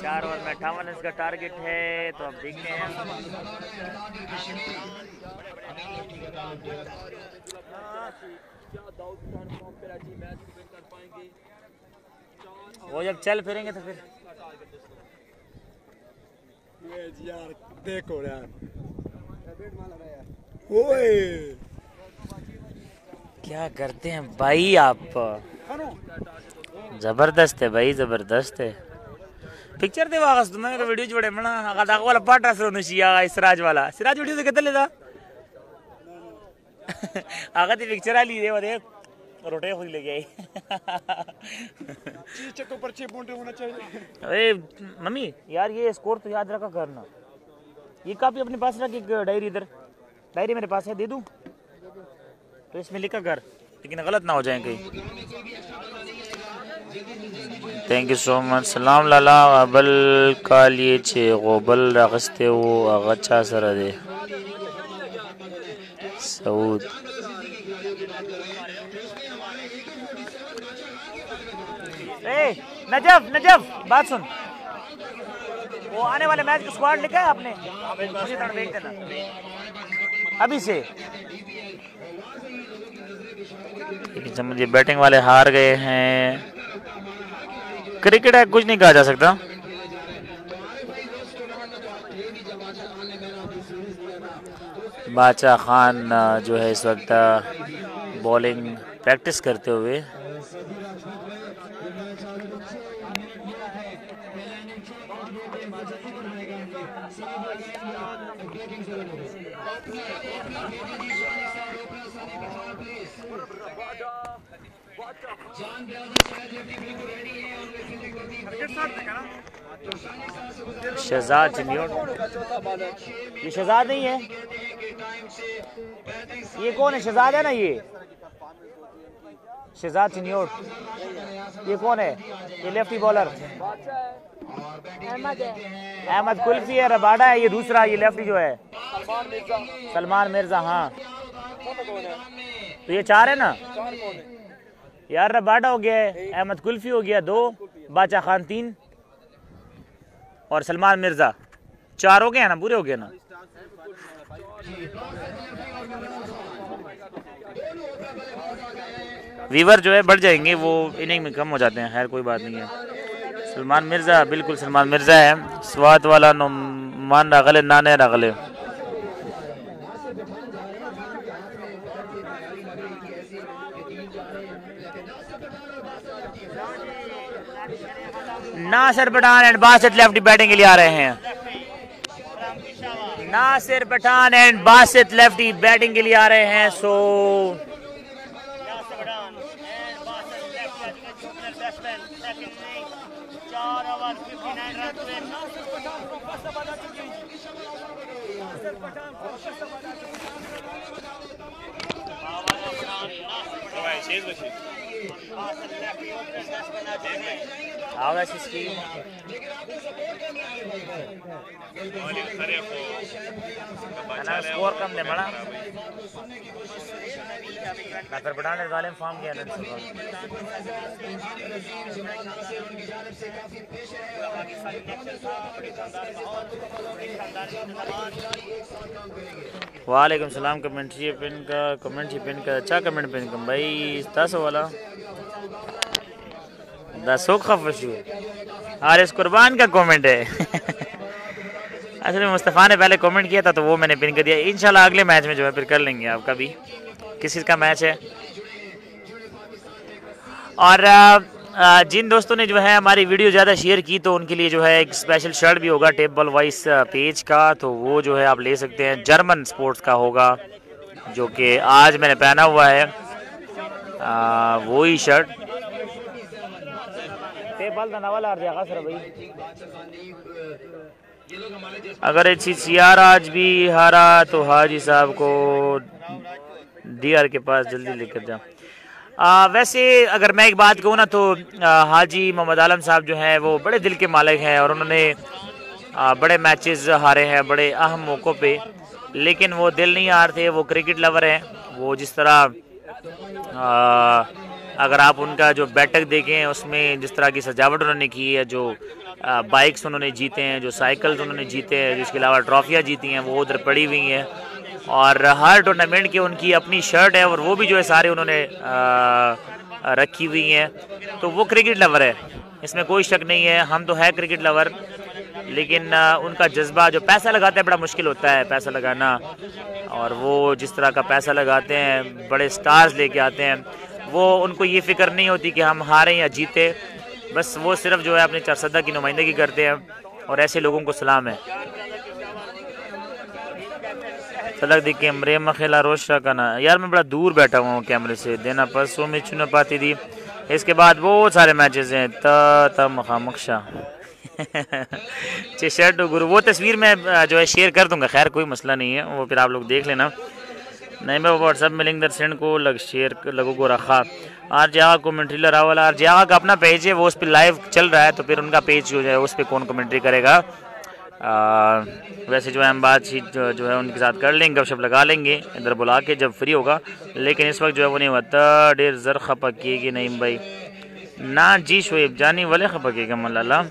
4 ओवर में 58 रन का टारगेट है, तो अब देखते हैं। वो जब चल फिरेंगे तो फिर यार देखो यार, ओए क्या करते हैं भाई आप। जबरदस्त है भाई, जबरदस्त है। पिक्चर दे वागस तुम्हें का वीडियो जोड़े मना आगा दाग वाला पार्ट रस रोने शिया सिराज वाला। सिराज वीडियो से कितने लेता आगा ती पिक्चर आ ली दे वो देख रोटे खुद ले गई। चक्कर पर 6 पॉइंट होना चाहिए। अरे मम्मी यार ये स्कोर तो याद रखा करना। ये कापी अपने पास रख, एक डायरी इधर, डायरी मेरे पास है, दे दूं तो इसमें लिखा कर, लेकिन गलत ना हो जाए कहीं। Thank you so much. सलाम लाला अबल का लिए छे गोबल रखते वो अच्छा सर दे सऊद। नजफ नजफ बात सुन, वो आने वाले मैच का स्क्वाड लिखा है आपने? मुझे देख देना अभी से। लेकिन समझिए बैटिंग वाले हार गए हैं। क्रिकेट है, कुछ नहीं कहा जा सकता। बादशाह खान जो है इस वक्त बॉलिंग प्रैक्टिस करते हुए। शहजाद चिन्योट, ये शहजाद नहीं है, ये कौन है? शहजाद है ना, ये शहजाद चिन्योट। ये कौन है? ये लेफ्टी बॉलर अहमद कुल्फी है। रबाडा है ये दूसरा, ये लेफ्टी जो है सलमान मिर्जा। हाँ तो ये 4 है ना यार। रबाडा हो गया है, अहमद कुल्फी हो गया 2, बादशाह खान 3 और सलमान मिर्जा 4 हो गए ना, पूरे हो गए ना। वीवर जो है बढ़ जाएंगे, वो इनिंग में कम हो जाते हैं। खैर कोई बात नहीं है। सलमान मिर्जा, बिल्कुल सलमान मिर्जा है। स्वाद वाला नुमान रगले नाने रगले। Nasir Pathan and Basit lefty batting के लिए आ रहे हैं। Nasir Pathan and Basit lefty batting के लिए आ रहे हैं। सो स्कोर कम दे बड़ा नासिर पठान ने जालिम फॉर्म किया। वालेकुम सलाम। कमेंट्री पिन का अच्छा कमेंट पिन का भाई 10 वाला 10 खफशू हारिस कुर्बान का कमेंट है। असल में मुस्तफ़ा ने पहले कमेंट किया था तो वो मैंने पिन कर दिया। इंशाल्लाह अगले मैच में जो है फिर कर लेंगे आपका भी। किस का मैच है? और जिन दोस्तों ने जो है हमारी वीडियो ज़्यादा शेयर की तो उनके लिए जो है एक स्पेशल शर्ट भी होगा टेबल वाइस पेज का, तो वो जो है आप ले सकते हैं। जर्मन स्पोर्ट्स का होगा जो कि आज मैंने पहना हुआ है, वही शर्ट। टेबल नवाल आ जाएगा सर भाई। अगर HCR आज भी हारा तो हाजी साहब को DR के पास जल्दी लेकर जा। वैसे अगर मैं एक बात कहूँ ना तो हाजी मोहम्मद आलम साहब जो हैं वो बड़े दिल के मालिक हैं और उन्होंने बड़े मैचेस हारे हैं बड़े अहम मौक़ों पे, लेकिन वो दिल नहीं हारते। वो क्रिकेट लवर हैं। वो जिस तरह अगर आप उनका जो बैठक देखें उसमें जिस तरह की सजावट उन्होंने की है, जो बाइक्स उन्होंने जीते हैं, जो साइकिल्स उन्होंने जीते हैं, जिसके अलावा ट्रॉफियाँ जीती हैं वो उधर पड़ी हुई हैं। और हर टूर्नामेंट की उनकी अपनी शर्ट है और वो भी जो है सारे उन्होंने रखी हुई हैं। तो वो क्रिकेट लवर है, इसमें कोई शक नहीं है। हम तो है क्रिकेट लवर, लेकिन उनका जज्बा जो पैसा लगाते हैं बड़ा मुश्किल होता है पैसा लगाना। और वो जिस तरह का पैसा लगाते हैं, बड़े स्टार्स लेके आते हैं, वो उनको ये फ़िक्र नहीं होती कि हम हारें या जीते। बस वो सिर्फ जो है अपने चरसदा की नुमाइंदगी करते हैं और ऐसे लोगों को सलाम है। सलग दी कैमरे में खेला रोशा का ना यार, मैं बड़ा दूर बैठा हुआ हूँ कैमरे से, देना परसों में चुना पाती थी। इसके बाद बहुत सारे मैचेस हैं मखा शर्ट गुरु, वो तस्वीर मैं जो है शेयर कर दूंगा। खैर कोई मसला नहीं है, वो फिर आप लोग देख लेना। नहीं मैं व्हाट्सएप में लिंक दर्शन को लग शेयर लगो को रखा। आर जगह कमेंट्री लरावल आर जगह का अपना पेज है, वो उस पर लाइव चल रहा है, तो फिर उनका पेज जो है उस पर कौन कमेंट्री करेगा। वैसे जो है हम बातचीत जो है उनके साथ कर लेंगे, गपशप लगा लेंगे इधर बुला के जब फ्री होगा। लेकिन इस वक्त जो है वो नहीं होता। डेर ज़र खपकेगी नहीं भाई ना जी शोएब जानी वाले खपकेगा मल्ला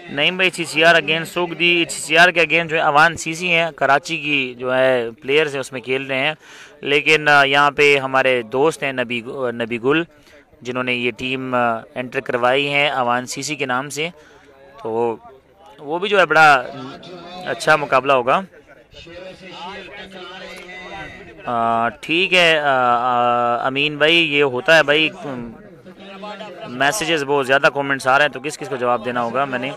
नहीं भाई। HCR अगेंस्ट सोख दी। HCR के अगेंस्ट जो है अवान सीसी हैं, कराची की जो है प्लेयर्स हैं उसमें खेल रहे हैं। लेकिन यहाँ पे हमारे दोस्त हैं नबी गुल, जिन्होंने ये टीम एंटर करवाई है अवान सीसी के नाम से, तो वो भी जो है बड़ा अच्छा मुकाबला होगा। ठीक है अमीन भाई, ये होता है भाई, मैसेजेस बहुत ज़्यादा कमेंट्स आ रहे हैं तो किस किस को जवाब देना होगा। मैंने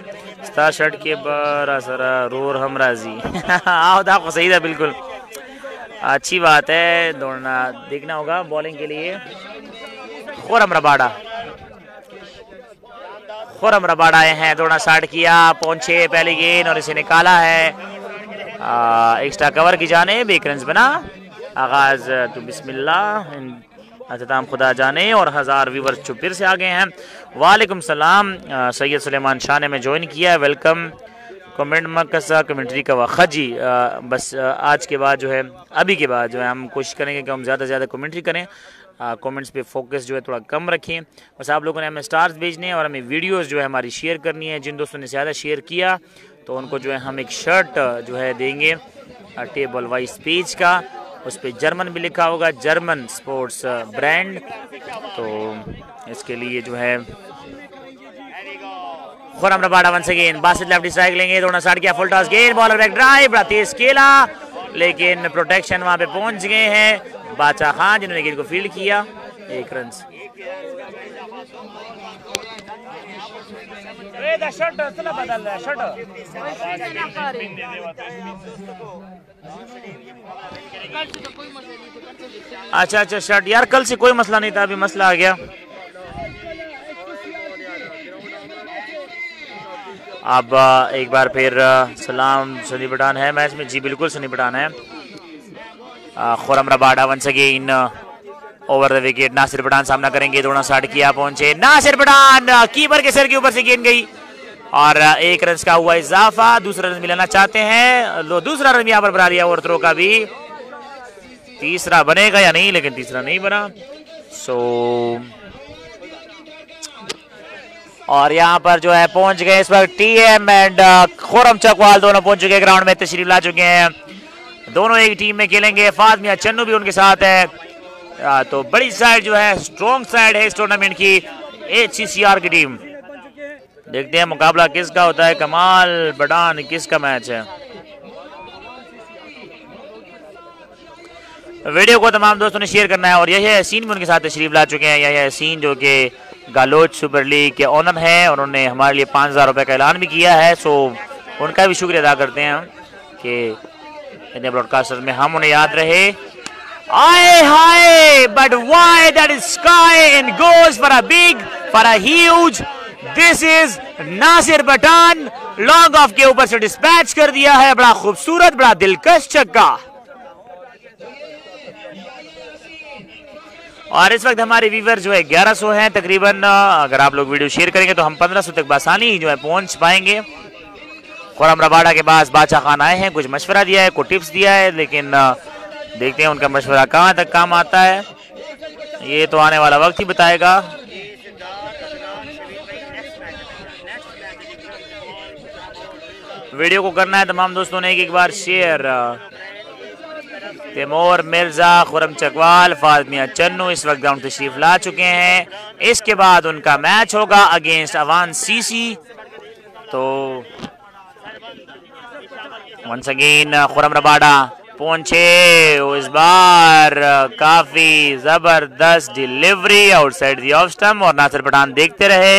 स्टार शर्ट के बार सरा रोर हम राजी आओ आपको सही था, बिल्कुल अच्छी बात है, दौड़ना देखना होगा। बॉलिंग के लिए खुरम रबाड़ा आए हैं, दौड़ना स्टार्ट किया, पहुंचे पहली गेंद और इसे निकाला है एक्स्ट्रा कवर की जानिब, एक रन बना। आगाज तो बिस्मिल्लाह अतताम खुदा जाने, और 1000 व्यूवर्स जो फिर से आ गए हैं। वालेकुम सलाम, सैयद सुलेमान शाह ने मैं ज्वाइन किया है, वेलकम। कमेंट मकसा कमेंट्री का वक़्त जी, बस आज के बाद जो है, अभी के बाद जो है हम कोशिश करेंगे कि हम ज़्यादा से ज़्यादा कमेंट्री करें, कमेंट्स पे फोकस जो है थोड़ा कम रखें। बस आप लोगों ने हमें स्टार्स भेजने हैं और हमें वीडियोस जो है हमारी शेयर करनी है। जिन दोस्तों ने ज़्यादा शेयर किया तो उनको जो है हम एक शर्ट जो है देंगे टेबल वाइज पेज का, उस पर जर्मन भी लिखा होगा, जर्मन स्पोर्ट्स ब्रांड। तो इसके लिए जो है Khurram Rabada once again, Basit left strike लेंगे, दोनों स्टार्ट किया, फुल टॉस गेंद, बॉलर बैक ड्राइव, बड़ा तेज खेला लेकिन प्रोटेक्शन वहां पे पहुंच गए हैं बादशाह खान, जिन्होंने गेंद को फील्ड किया, 1 रन। अच्छा शर्ट यार, कल से कोई मसला नहीं था, अभी मसला आ गया। अब एक बार फिर सलाम, सनी पठान है मैच में? जी बिल्कुल सनी पठान है। Khurram Rabada once again over the wicket, Nasir Pathan सामना करेंगे, दोनों स्टार्ट किया, पहुंचे नासिर पठान, कीपर के सर के ऊपर से गेंद गई और 1 रन का हुआ इजाफा। दूसरा रन मिलाना चाहते हैं, लो दूसरा रन यहाँ पर बना लिया, ओवर थ्रो का भी तीसरा बनेगा या नहीं, लेकिन तीसरा नहीं बना। और यहाँ पर जो है पहुंच गए इस वक्त टीएम एंड खुरम चकवाल, दोनों पहुंच चुके ग्राउंड में, तशरीफ ला चुके हैं, दोनों एक टीम में खेलेंगे। फाद मियां चन्नू भी उनके साथ है। तो बड़ी साइड जो है, स्ट्रॉन्ग साइड है इस टूर्नामेंट की, HCCR की टीम। देखते हैं मुकाबला किसका होता है, कमाल बडान किसका मैच है। वीडियो को तमाम दोस्तों ने शेयर करना है। और यही हसीन भी उनके साथ तशरीफ ला चुके हैं, यही हसीन जो कि गालोच सुपर लीग के ऑनर हैं, उन्होंने हमारे लिए 5000 रुपए का ऐलान भी किया है। सो उनका भी शुक्रिया अदा करते हैं कि इंडिया ब्रॉडकास्टर्स में हम उन्हें याद रहे। आए हाय, but why that is sky and goes for a big, for a huge, this is Nasir Pathan, long off के ऊपर से डिस्पैच कर दिया है, बड़ा खूबसूरत, बड़ा दिलकश छक्का। और इस वक्त हमारे व्यूवर जो है 1100 हैं तकरीबन। अगर आप लोग वीडियो शेयर करेंगे तो हम 1500 तक बसानी जो है पहुंच पाएंगे। खुरम रबाड़ा के पास बादशाह खान आए हैं, कुछ मशवरा दिया है, कुछ टिप्स दिया है, लेकिन देखते हैं उनका मशवरा कहाँ तक काम आता है, ये तो आने वाला वक्त ही बताएगा। वीडियो को करना है तमाम दोस्तों ने एक बार शेयर। तैमूर मिर्जा, खुरम चकवाल, फाद मियां चन्नू इस वक्त ग्राउंड तशरीफ ला चुके हैं। इसके बाद उनका मैच होगा अगेंस्ट अवान सीसी। तो वंस अगेन खुरम रबाड़ा पहुंचे, इस बार काफी जबरदस्त delivery outside the off stump, और नासिर पठान देखते रहे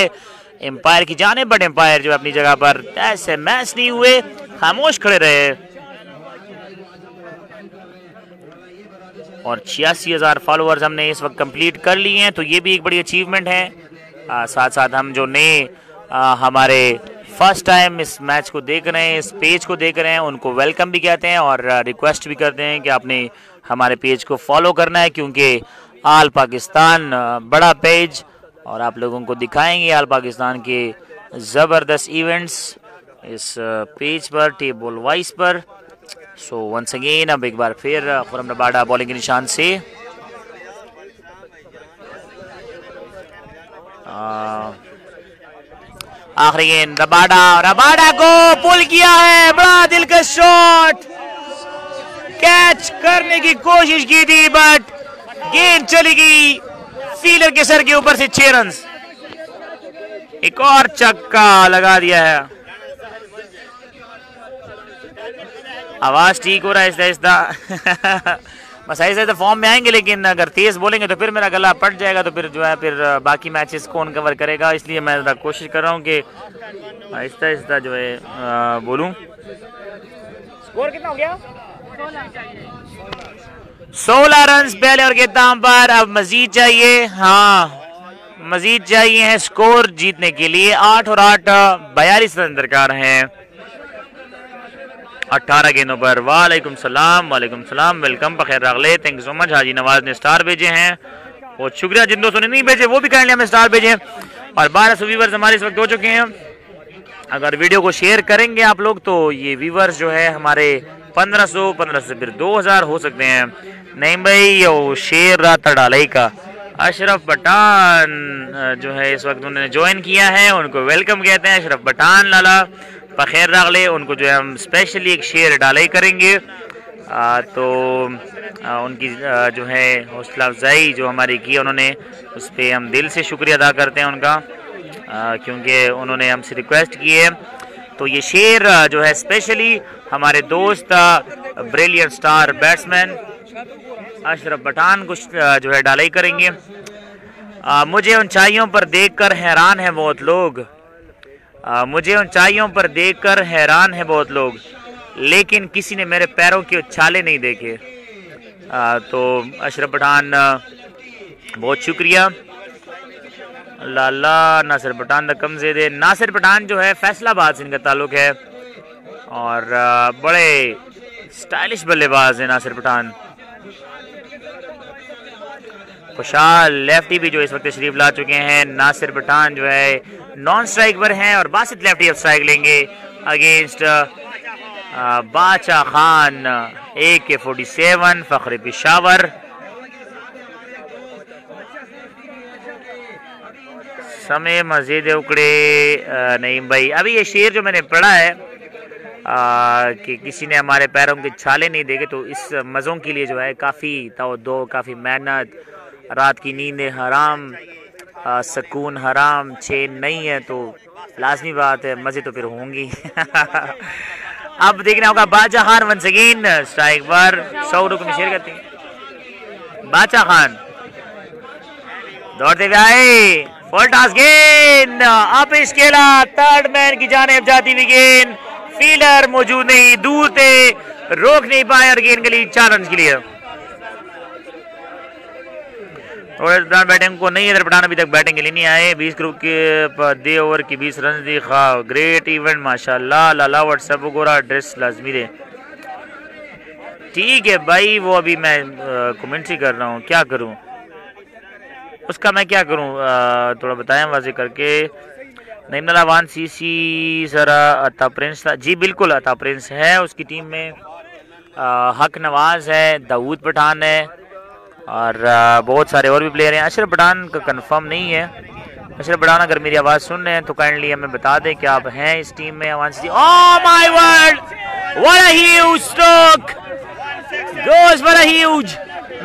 एम्पायर की जाने, बट एम्पायर जो अपनी जगह पर ऐसे मैच नहीं हुए, खामोश खड़े रहे। और 86,000 फॉलोअर्स हमने इस वक्त कंप्लीट कर लिए हैं, तो ये भी एक बड़ी अचीवमेंट है। साथ साथ हम जो नए हमारे फर्स्ट टाइम इस मैच को देख रहे हैं, इस पेज को देख रहे हैं, उनको वेलकम भी कहते हैं और रिक्वेस्ट भी करते हैं कि आपने हमारे पेज को फॉलो करना है, क्योंकि आल पाकिस्तान बड़ा पेज, और आप लोगों को दिखाएंगे आल पाकिस्तान के ज़बरदस्त इवेंट्स इस पेज पर, टेबल वाइज पर। सो वंस अगेन अब एक बार फिर खुरम रबाड़ा बॉलिंग के निशान से आखिरी गेंद, रबाड़ा को पुल किया है, बड़ा दिलकश शॉट, कैच करने की कोशिश की थी बट गेंद चली गई फील्डर के सर के ऊपर से 6 रन। एक और छक्का लगा दिया है। आवाज ठीक हो रहा है आहिस्ता आहिस्ता बस ऐसे फॉर्म में आएंगे, लेकिन अगर तेज बोलेंगे तो फिर मेरा गला पट जाएगा, तो फिर जो है फिर बाकी मैचेस कौन कवर करेगा, इसलिए मैं ज़रा कोशिश कर रहा हूँ कि आहिस्ता आहिस्ता जो है बोलूँ। स्कोर कितना हो गया? 16 रन पहले और के दाम पर। अब मजीद चाहिए, हाँ मजीद चाहिए है स्कोर जीतने के लिए। 8 और 8 42 रन दरकार हैं 18 गेंदों पर। वालेकुम सलाम, वालेकुम सलाम, वेलकम, बखैर रागले, thank you so much. Haji Nawaz ने स्टार भेजे हैं, बहुत शुक्रिया। जिन दोस्तों ने नहीं भेजे वो भी कर लिया, हमें स्टार भेजे। और 1200 व्यूवर्स हमारे इस वक्त हो चुके हैं। अगर वीडियो को शेयर करेंगे आप लोग तो ये व्यूवर्स जो है हमारे 1500 से फिर 2000 हो सकते हैं। नहीं भाई वो शेर रात डालाई का अशरफ पठान जो है इस वक्त उन्होंने ज्वाइन किया है, उनको वेलकम कहते हैं। अशरफ पठान लाला बखैर रागले, उनको जो है हम स्पेशली एक शेर डालाई करेंगे। तो उनकी जो है हौसला अफजाई जो हमारी की उन्होंने, उस पर हम दिल से शुक्रिया अदा करते हैं उनका, क्योंकि उन्होंने हमसे रिक्वेस्ट की है। तो ये शेर जो है स्पेशली हमारे दोस्त brilliant star batsman Ashraf Pathan कुछ जो है डालाई करेंगे। मुझे ऊंचाइयों पर देखकर हैरान है बहुत लोग, मुझे ऊंचाइयों पर देखकर हैरान है बहुत लोग, लेकिन किसी ने मेरे पैरों के उछाले नहीं देखे। तो अशरफ पठान बहुत शुक्रिया। लाला नासिर पठान द कमजे दे। नासिर पठान जो है फैसलाबाद से इनका ताल्लुक है और बड़े स्टाइलिश बल्लेबाज है नासिर पठान। खुशहाल लेफ्टी भी जो इस वक्त तशरीफ ला चुके हैं। नासिर पठान जो है नॉन स्ट्राइक पर हैं और बासित लेफ्टी अब स्ट्राइक लेंगे अगेंस्ट बादशाह खान AK-47 फख्र पेशावर। समय मस्जिद उकड़े नहीं भाई, अभी ये शेर जो मैंने पढ़ा है कि किसी ने हमारे पैरों के छाले नहीं देखे, तो इस मज़ों के लिए जो है काफ़ी तवज्जो, काफ़ी मेहनत, रात की नींदें हराम, सुकून हराम, चैन नहीं है, तो लाजमी बात है मज़े तो फिर होंगी। अब देखना होगा बादशाह खान वंस अगेन स्ट्राइक पर 100 रुपये में शेयर करते हैं। बादशाह खान दौड़ते हुए आए, फुल टॉस गेंद अब इसकेला थर्ड मैन की जानिब जाती हुई गेंद, फील्डर मौजूद नहीं, दूर थे, रोक नहीं पाए और गेंद गली 4 रन के लिए। बैटिंग को नहीं, इधर पठान अभी तक बैटिंग के लिए नहीं आए। 20 ग्रुप के 2 ओवर की 20 रन दी। खा ग्रेट इवेंट माशाल्लाह। लाला व्हाट्सएप गोरा ड्रेस लाजमी दे। ठीक है भाई, वो अभी मैं कमेंट्री कर रहा हूँ, क्या करूँ उसका, मैं क्या करूँ, थोड़ा बताएं वाजे करके। नईमला वान सीसी जरा अता प्रिंस था जी, बिल्कुल अता प्रिंस है उसकी टीम में। हक नवाज है, दाऊद पठान है और बहुत सारे और भी प्लेयर हैं। अशरफ पठान का कंफर्म नहीं है। अशरफ पठान अगर मेरी आवाज़ सुन रहे हैं तो काइंडली हमें बता दें कि आप हैं इस टीम में। Oh my word, what a huge stroke, goes for a huge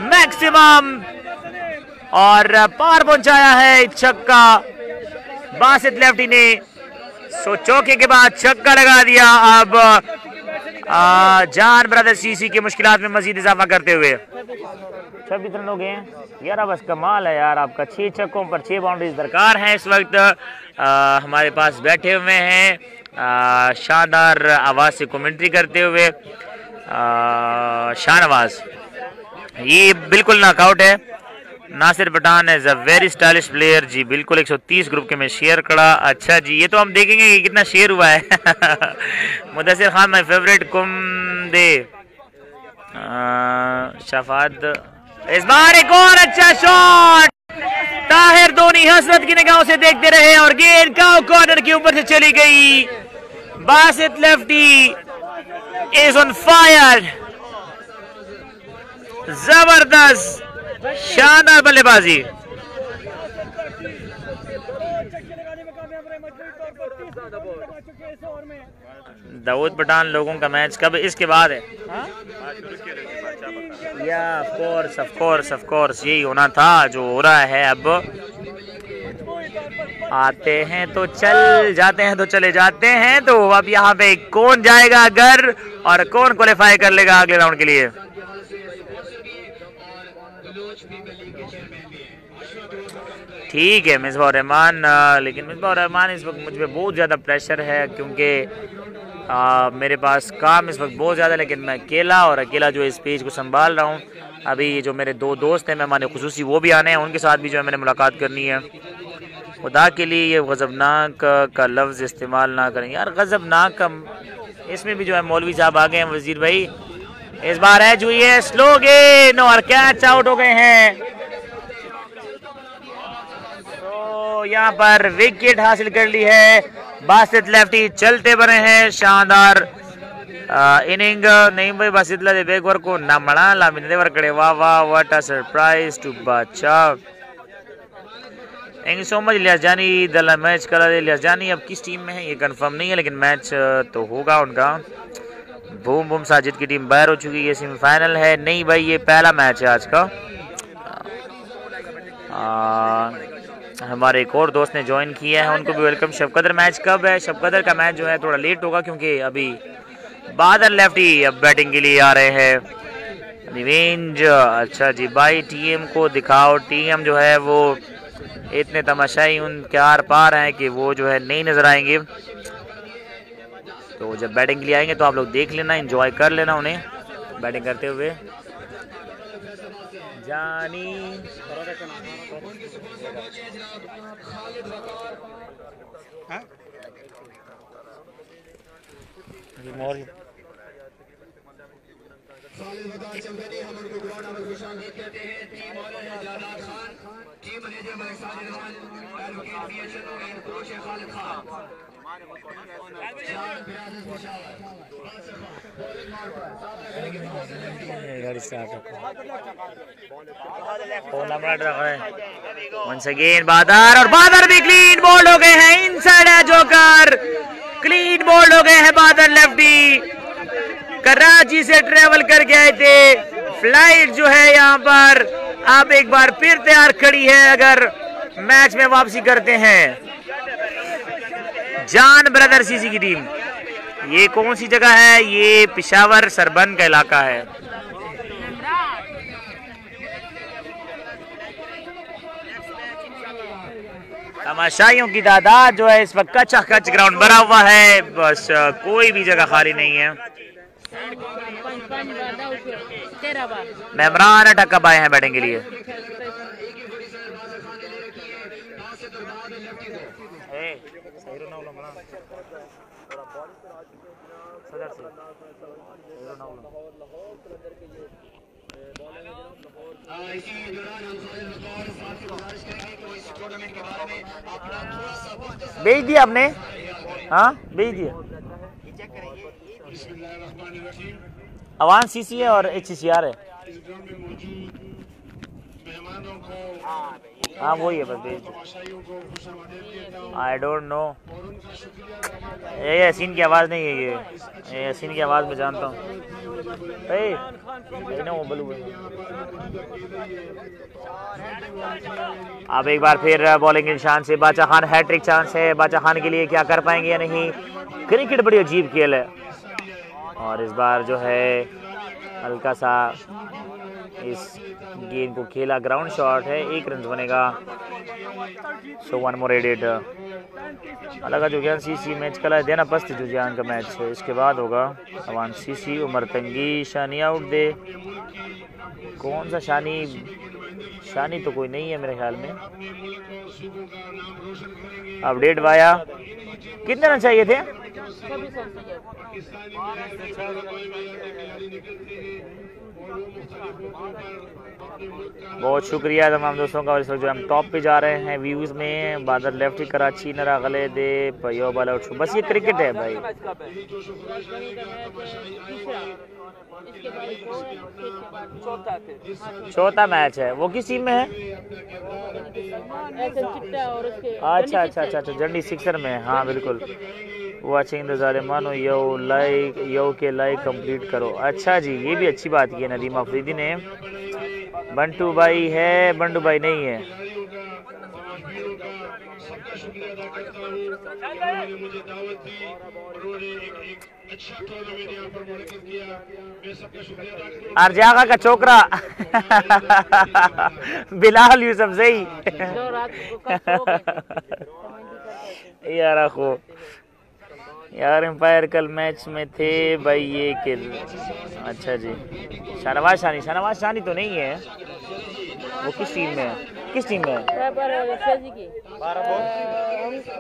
maximum और पार पहुंचाया है छक्का बासित लेफ्टी ने। सो चौके के बाद छक्का लगा दिया। अब जान ब्रदर सीसी की मुश्किलात में मजीद इजाफा करते हुए 26 रन हो गए हैं यार। बस कमाल है यार आपका, 6 छक्कों पर 6 बाउंड्रीज दरकार हैं इस वक्त। हमारे पास बैठे हुए हैं शानदार आवाज़ से कमेंट्री करते हुए शाहनवाज। ये बिल्कुल नॉकआउट है। Nasir Pathan as a very stylish player जी, बिल्कुल 130 ग्रुप के में शेयर करा। अच्छा जी, ये तो हम देखेंगे कि कितना शेयर हुआ है। मुदस्सिर खान माय फेवरेट कुम दे शफाद। इस बार एक और अच्छा शॉट, ताहिर धोनी हसरत की निगाहों से देखते रहे और गेंद काउ कॉर्नर के ऊपर से चली गई। Basit lefty is on fire, जबरदस्त शानदार बल्लेबाजी। दाऊद पठान लोगों का मैच कब इसके बाद है? या ऑफ कोर्स यही होना था जो हो रहा है। अब आते हैं तो चल जाते हैं तो चले जाते हैं। तो अब यहाँ पे कौन जाएगा घर और कौन क्वालिफाई कर लेगा अगले राउंड के लिए। ठीक है मिसबाह रहमान, लेकिन मिसबाह रहमान इस वक्त मुझ पर बहुत ज़्यादा प्रेशर है क्योंकि मेरे पास काम इस वक्त बहुत ज़्यादा, लेकिन मैं अकेला जो इस पेज को संभाल रहा हूँ। अभी जो मेरे दो दोस्त हैं मेहमान खुसूसी वो भी आने हैं, उनके साथ भी जो है मैंने मुलाकात करनी है। खुदा के लिए ये गज़बनाक का लफ्ज़ इस्तेमाल ना करें यार, गज़बनाक का इसमें भी जो है मौलवी साहब आ गए हैं। वजीर भाई इस बार है जो ये स्लो गेन और कैच आउट हो गए हैं। तो यहाँ पर विकेट हासिल कर ली है। बासित लेफ्टी चलते बने हैं, शानदार इनिंग नहीं भाई बासित ला दे बैकवर्ड को ना मड़ा ला मिलने वर कड़े। वाह वाह व्हाट अ सरप्राइज टू बादशाह। Thank you so much. Ilyas जानी दला मैच करा दे। इलियास जानी अब किस टीम में है ये कंफर्म नहीं है, लेकिन मैच तो होगा उनका। बूम बूम साजिद की टीम बाहर हो चुकी है, सेमीफाइनल है नहीं भाई, ये पहला मैच है आज का। हमारे एक और दोस्त ने ज्वाइन किया है, उनको भी वेलकम। शबकदर मैच कब है? शबकदर का मैच जो है थोड़ा लेट होगा क्योंकि अभी बादल लेफ्टी अब बैटिंग के लिए आ रहे हैं। रिवेंज अच्छा जी भाई, टीएम को दिखाओ। टीएम जो है वो इतने तमाशाई उनके आर पार हैं कि वो जो है नहीं नजर आएंगे। तो जब बैटिंग के लिए आएंगे तो आप लोग देख लेना, एंजॉय कर लेना उन्हें बैटिंग करते हुए। जानी वंस अगेन बादर, और बादर भी क्लीन बोल्ड हो गए हैं। इनसाइड है जोकर, क्लीन बोल्ड हो गए हैं बादर लेफ्टी। कराची से ट्रेवल करके आए थे, फ्लाइट जो है यहाँ पर अब एक बार फिर तैयार खड़ी है अगर मैच में वापसी करते हैं। जान ब्रदर सीसी की टीम, ये कौन सी जगह है? ये पेशावर सरबंद का इलाका है। तमाशाइयों की तादाद जो है इस वक्त कच्चा कच ग्राउंड भरा हुआ है, बस कोई भी जगह खाली नहीं है। मेमरान टक्कब आए हैं बैटिंग के लिए। भेज दिया आपने? हाँ भेज दिया। अवान सीसी है और HCR है। हाँ वही है बस, भेज दो। आई डोंट नो, ये यासीन की आवाज़ नहीं है, ये यासीन की आवाज़ में जानता हूँ। अब एक बार फिर बॉलिंग निशान से बादशाह खान, हैट्रिक चांस है बादशाह खान के लिए, क्या कर पाएंगे या नहीं। क्रिकेट बड़ी अजीब खेल है और इस बार जो है हल्का सा इस गेंद को खेला, ग्राउंड शॉट है, 1 रन बनेगा। सो 1 मोर एडेड। अलग जो ज्ञान सीसी मैच कला देना पस्त जो ज्ञान का मैच है, इसके बाद होगा अवान सीसी। उमर तंगी शानी आउट दे। कौन सा शानी? शानी तो कोई नहीं है मेरे ख्याल में। अपडेट वाया, कितने रन चाहिए थे? बहुत शुक्रिया तमाम दोस्तों का। इस वक्त जो हम टॉप पे जा रहे हैं व्यूज में। बादर लेफ्टी कराची नरा गले दे पयो बाला उठ, बस ये क्रिकेट है भाई। चौथा मैच है, वो किस टीम में है? अच्छा अच्छा अच्छा अच्छा, जंडी सिक्सर में। हाँ बिल्कुल, वाचिंग द जालिमानो यो के लाइक कंप्लीट करो। अच्छा जी, ये भी अच्छी बात की है नदीम अफरीदी ने। बंटू भाई है, बंटू भाई नहीं है। अर्जागा का छोकरा बिलाल यूसुफ सही यार एम्पायर कल मैच में थे भाई ये किल। अच्छा जी, शाहनवाज शानी तो नहीं है। वो किस टीम में है?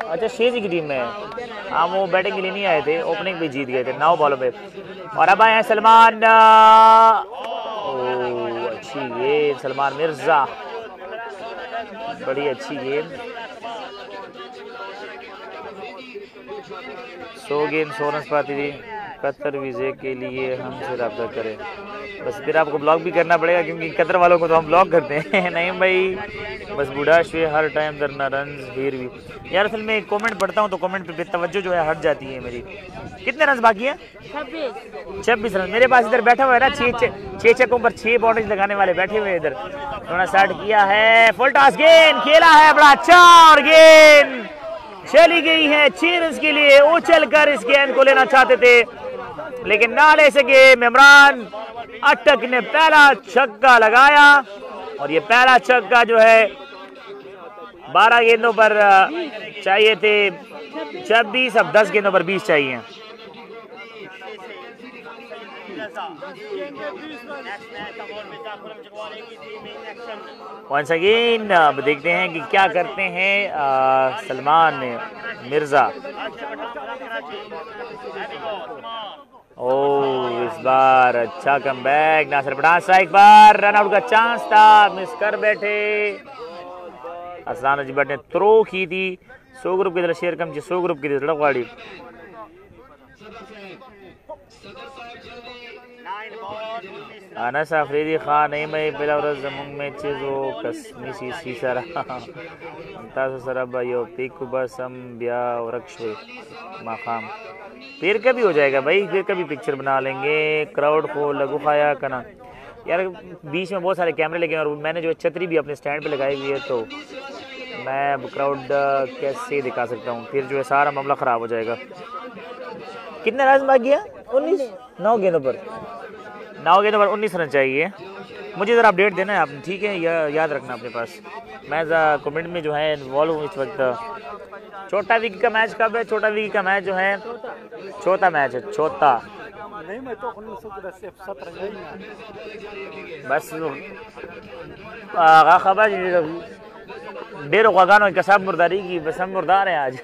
अच्छा शेजी की टीम में है। हाँ वो बैटिंग के लिए नहीं आए थे, ओपनिंग भी जीत गए थे 9 बॉलों पे। और अब आए हैं सलमान। अच्छी गेंद सलमान मिर्जा, बड़ी अच्छी गेंद। 100 गेंद 100 रन पाती थी। कतर वीज़े के लिए हमसे रब्ता करें। बस फिर आपको ब्लॉक भी करना पड़ेगा क्योंकि कतर वालों को तो हम ब्लॉक करते हैं। नहीं भाई, बस बूढ़ा शे हर टाइम दरना रन हीर भी। यार असल में कमेंट पढ़ता हूँ तो कमेंट पे तवज्जो जो है हट जाती है मेरी। कितने रन बाकी हैं? 26 रन। मेरे पास इधर बैठा हुआ है ना 6 छक्कों पर 6 बाउंड्रीज लगाने वाले बैठे हुए इधर। उन्होंने स्टार्ट किया है, फुल टॉस गेंद खेला है बड़ा अच्छा और गेंद चली गई है 6 रन के लिए। उछल कर इस गेंद को लेना चाहते थे लेकिन ना ले सके। इमरान अटक ने पहला छक्का लगाया और ये पहला छक्का जो है 12 गेंदों पर चाहिए थे 26, अब 10 गेंदों पर 20 चाहिए। वंस अगेन अब देखते हैं कि क्या करते हैं सलमान मिर्जा। इस बार अच्छा कमबैक। नासिर पठान स्ट्राइक पर, रन आउट का चांस था, मिस कर बैठे। असलान अजीबट ने थ्रो की थी। 100 ग्रुप की तरह शेयर कम 100 ग्रुप की तरह गाड़ी। अनस अफरीदी खान नहीं मैं पहला जमुन में चीज़ो कसमी सी सरा अंतास सरब यो पिक बसम ब्या वृक्ष मकाम। फिर कभी हो जाएगा भाई, फिर कभी पिक्चर बना लेंगे। क्राउड को लगू खाया करना यार। बीच में बहुत सारे कैमरे लगे और मैंने जो छतरी भी अपने स्टैंड पे लगाई हुई है तो मैं अब क्राउड कैसे दिखा सकता हूँ, फिर जो है सारा मामला ख़राब हो जाएगा। कितने रन बाकी है? 19। 9 गेंदों पर 19 रन चाहिए। मुझे ज़रा अपडेट देना है आपने, ठीक है? याद रखना अपने पास। मैं कमेंट में जो है इन्वॉल्व हूँ इस वक्त। छोटा विकी का मैच कब है? छोटा विकी का मैच जो है चौथा मैच है, चौथा। बस खबर डेढ़ गानों का सब मुर्दारी की, बस हम मुर्दार हैं आज।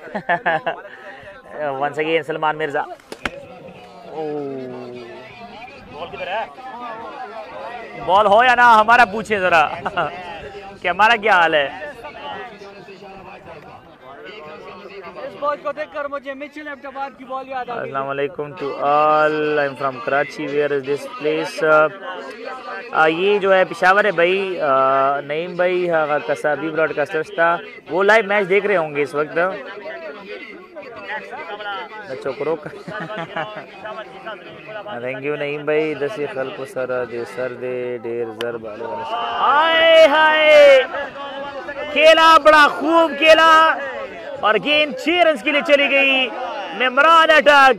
Once again Salman Mirza. Ball हो या ना हमारा पूछे जरा कि हमारा क्या हाल है। बॉल को देखकर मुझे मिचेल अब्बास की बॉल याद आ गई। अस्सलाम वालेकुम to all, I am from Karachi, where is this place? ये जो है पेशावर है भाई। नईम भाई कसाबी ब्रॉडकास्टर्स था, वो लाइव मैच देख रहे होंगे इस वक्त। चोकरो थैंक यू नईम भाई। 10 खल को सर दे डेर जर बाले हाय हाय खेला, बड़ा खूब खेला और गेंद 6 रन के लिए चली गई। इमरान अटक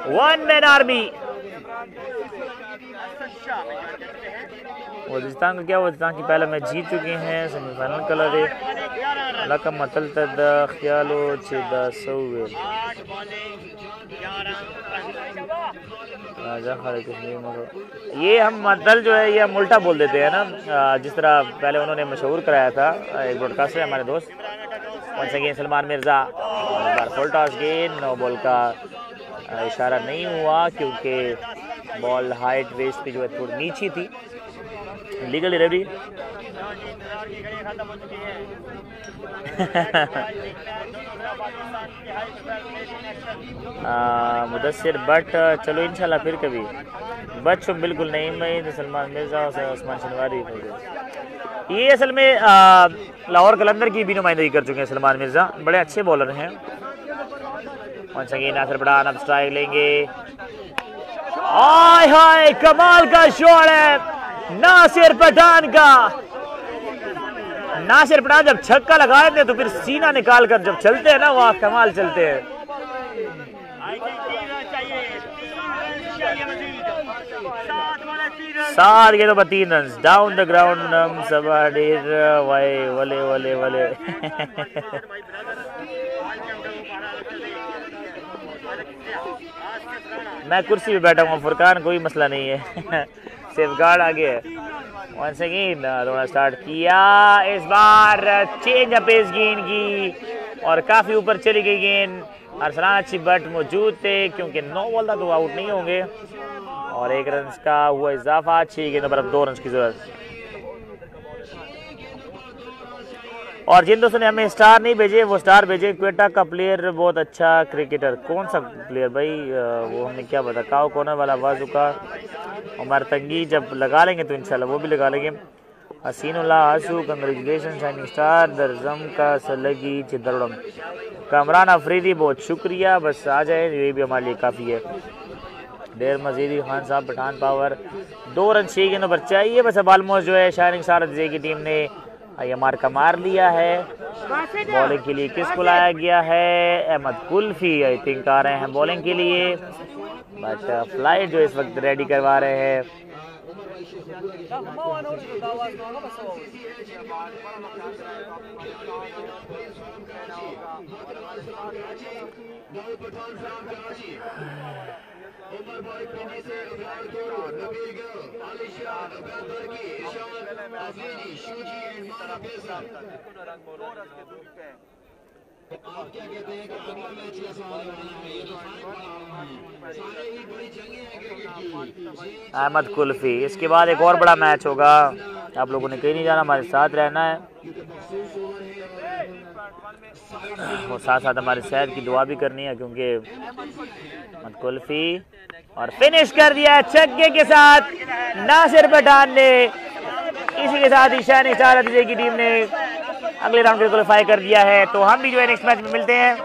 1 मैन आर्मी। वजिस्तान का क्या, वजिस्तान की पहला मैच जीत चुके हैं। सेमीफाइनल कलर है लकम मतल तद ख्यालो चिदा सौवे ये हम मतल जो है ये हम उल्टा बोल देते हैं ना, जिस तरह पहले उन्होंने मशहूर कराया था एक ब्रॉडकास्टर है हमारे दोस्त। Once again Salman Mirza, full toss गेंद, नो बॉल का इशारा नहीं हुआ क्योंकि बॉल हाइट वेस्ट पे जो है थोड़ी नीचे थी। Legal ready. मुदस्सिर बट चलो इंशाल्लाह फिर कभी बच बिल्कुल नहीं। मैं सलमान मिर्जा और उस्मान शनवारी ये असल में लाहौर कलंदर की भी नुमाइंदगी कर चुके हैं। सलमान मिर्जा बड़े अच्छे बॉलर हैं। वंस अगेन नासिर पठान अब स्ट्राइक लेंगे। आय हाय कमाल का शॉट है नासिर पठान का। नासिर पठान जब छक्का लगा देते हैं तो फिर सीना निकाल कर जब चलते हैं ना वहाँ कमाल चलते हैं। 7 गेंदों पर 3 रन डाउन द ग्राउंड सबाडीर वाई वले वले वले। मैं कुर्सी पे बैठा हूँ फुरकान, कोई मसला नहीं है। सेफ गार्ड आगे है। वंस अगेन दौड़ना स्टार्ट किया, इस बार चेंज अप इस गेंद की और काफी ऊपर चली गई गेंद। अरसलान अच्छी बट मौजूद थे क्योंकि 9 बॉल था तो आउट नहीं होंगे और 1 रन का हुआ इजाफा। 6 गेंदों पर अब 2 रन की जरूरत। और जिन दोस्तों ने हमें स्टार नहीं भेजे वो स्टार भेजे। क्वेटा का प्लेयर बहुत अच्छा क्रिकेटर, कौन सा प्लेयर भाई वो हमने क्या पता। काओ कॉर्नर वाला वाजुका उमर तंगी जब लगा लेंगे तो इंशाल्लाह वो भी लगा लेंगे। हसीनुल्लाह आसू कंग्रेचुलेशन शाइनिंग स्टार दरजम का सलगी चिदरम। कामरान अफरीदी बहुत शुक्रिया, बस आ जाए ये भी हमारे लिए काफ़ी है। डेर मजीदी खान साहब पठान पावर 2 रन 6 गेंदों पर चाहिए बस। अब ऑलमोस्ट जो है शाइनिंग स्टार की टीम ने ये मार्का मार लिया है। बॉलिंग के लिए किसको लाया गया है? अहमद कुल्फी आई थिंक आ रहे हैं बॉलिंग के लिए, बट फ्लाइट जो इस वक्त रेडी करवा रहे हैं। आप क्या कहते हैं कि अगला मैच कैसा होने वाला है? ये तो सारे ही बड़ी जंगें हैं क्रिकेट की। अहमद कुल्फी, इसके बाद एक और बड़ा मैच होगा। आप लोगों ने कहीं नहीं जाना, हमारे साथ रहना है और साथ साथ हमारे सेहत की दुआ भी करनी है क्योंकि अहमद कुल्फी और फिनिश कर दिया छक्के के साथ नासिर पठान ने। इसी के साथ ही शाइनिंग स्टार की टीम ने अगले राउंड के क्वालीफाई कर दिया है। तो हम भी जो है नेक्स्ट मैच में मिलते हैं।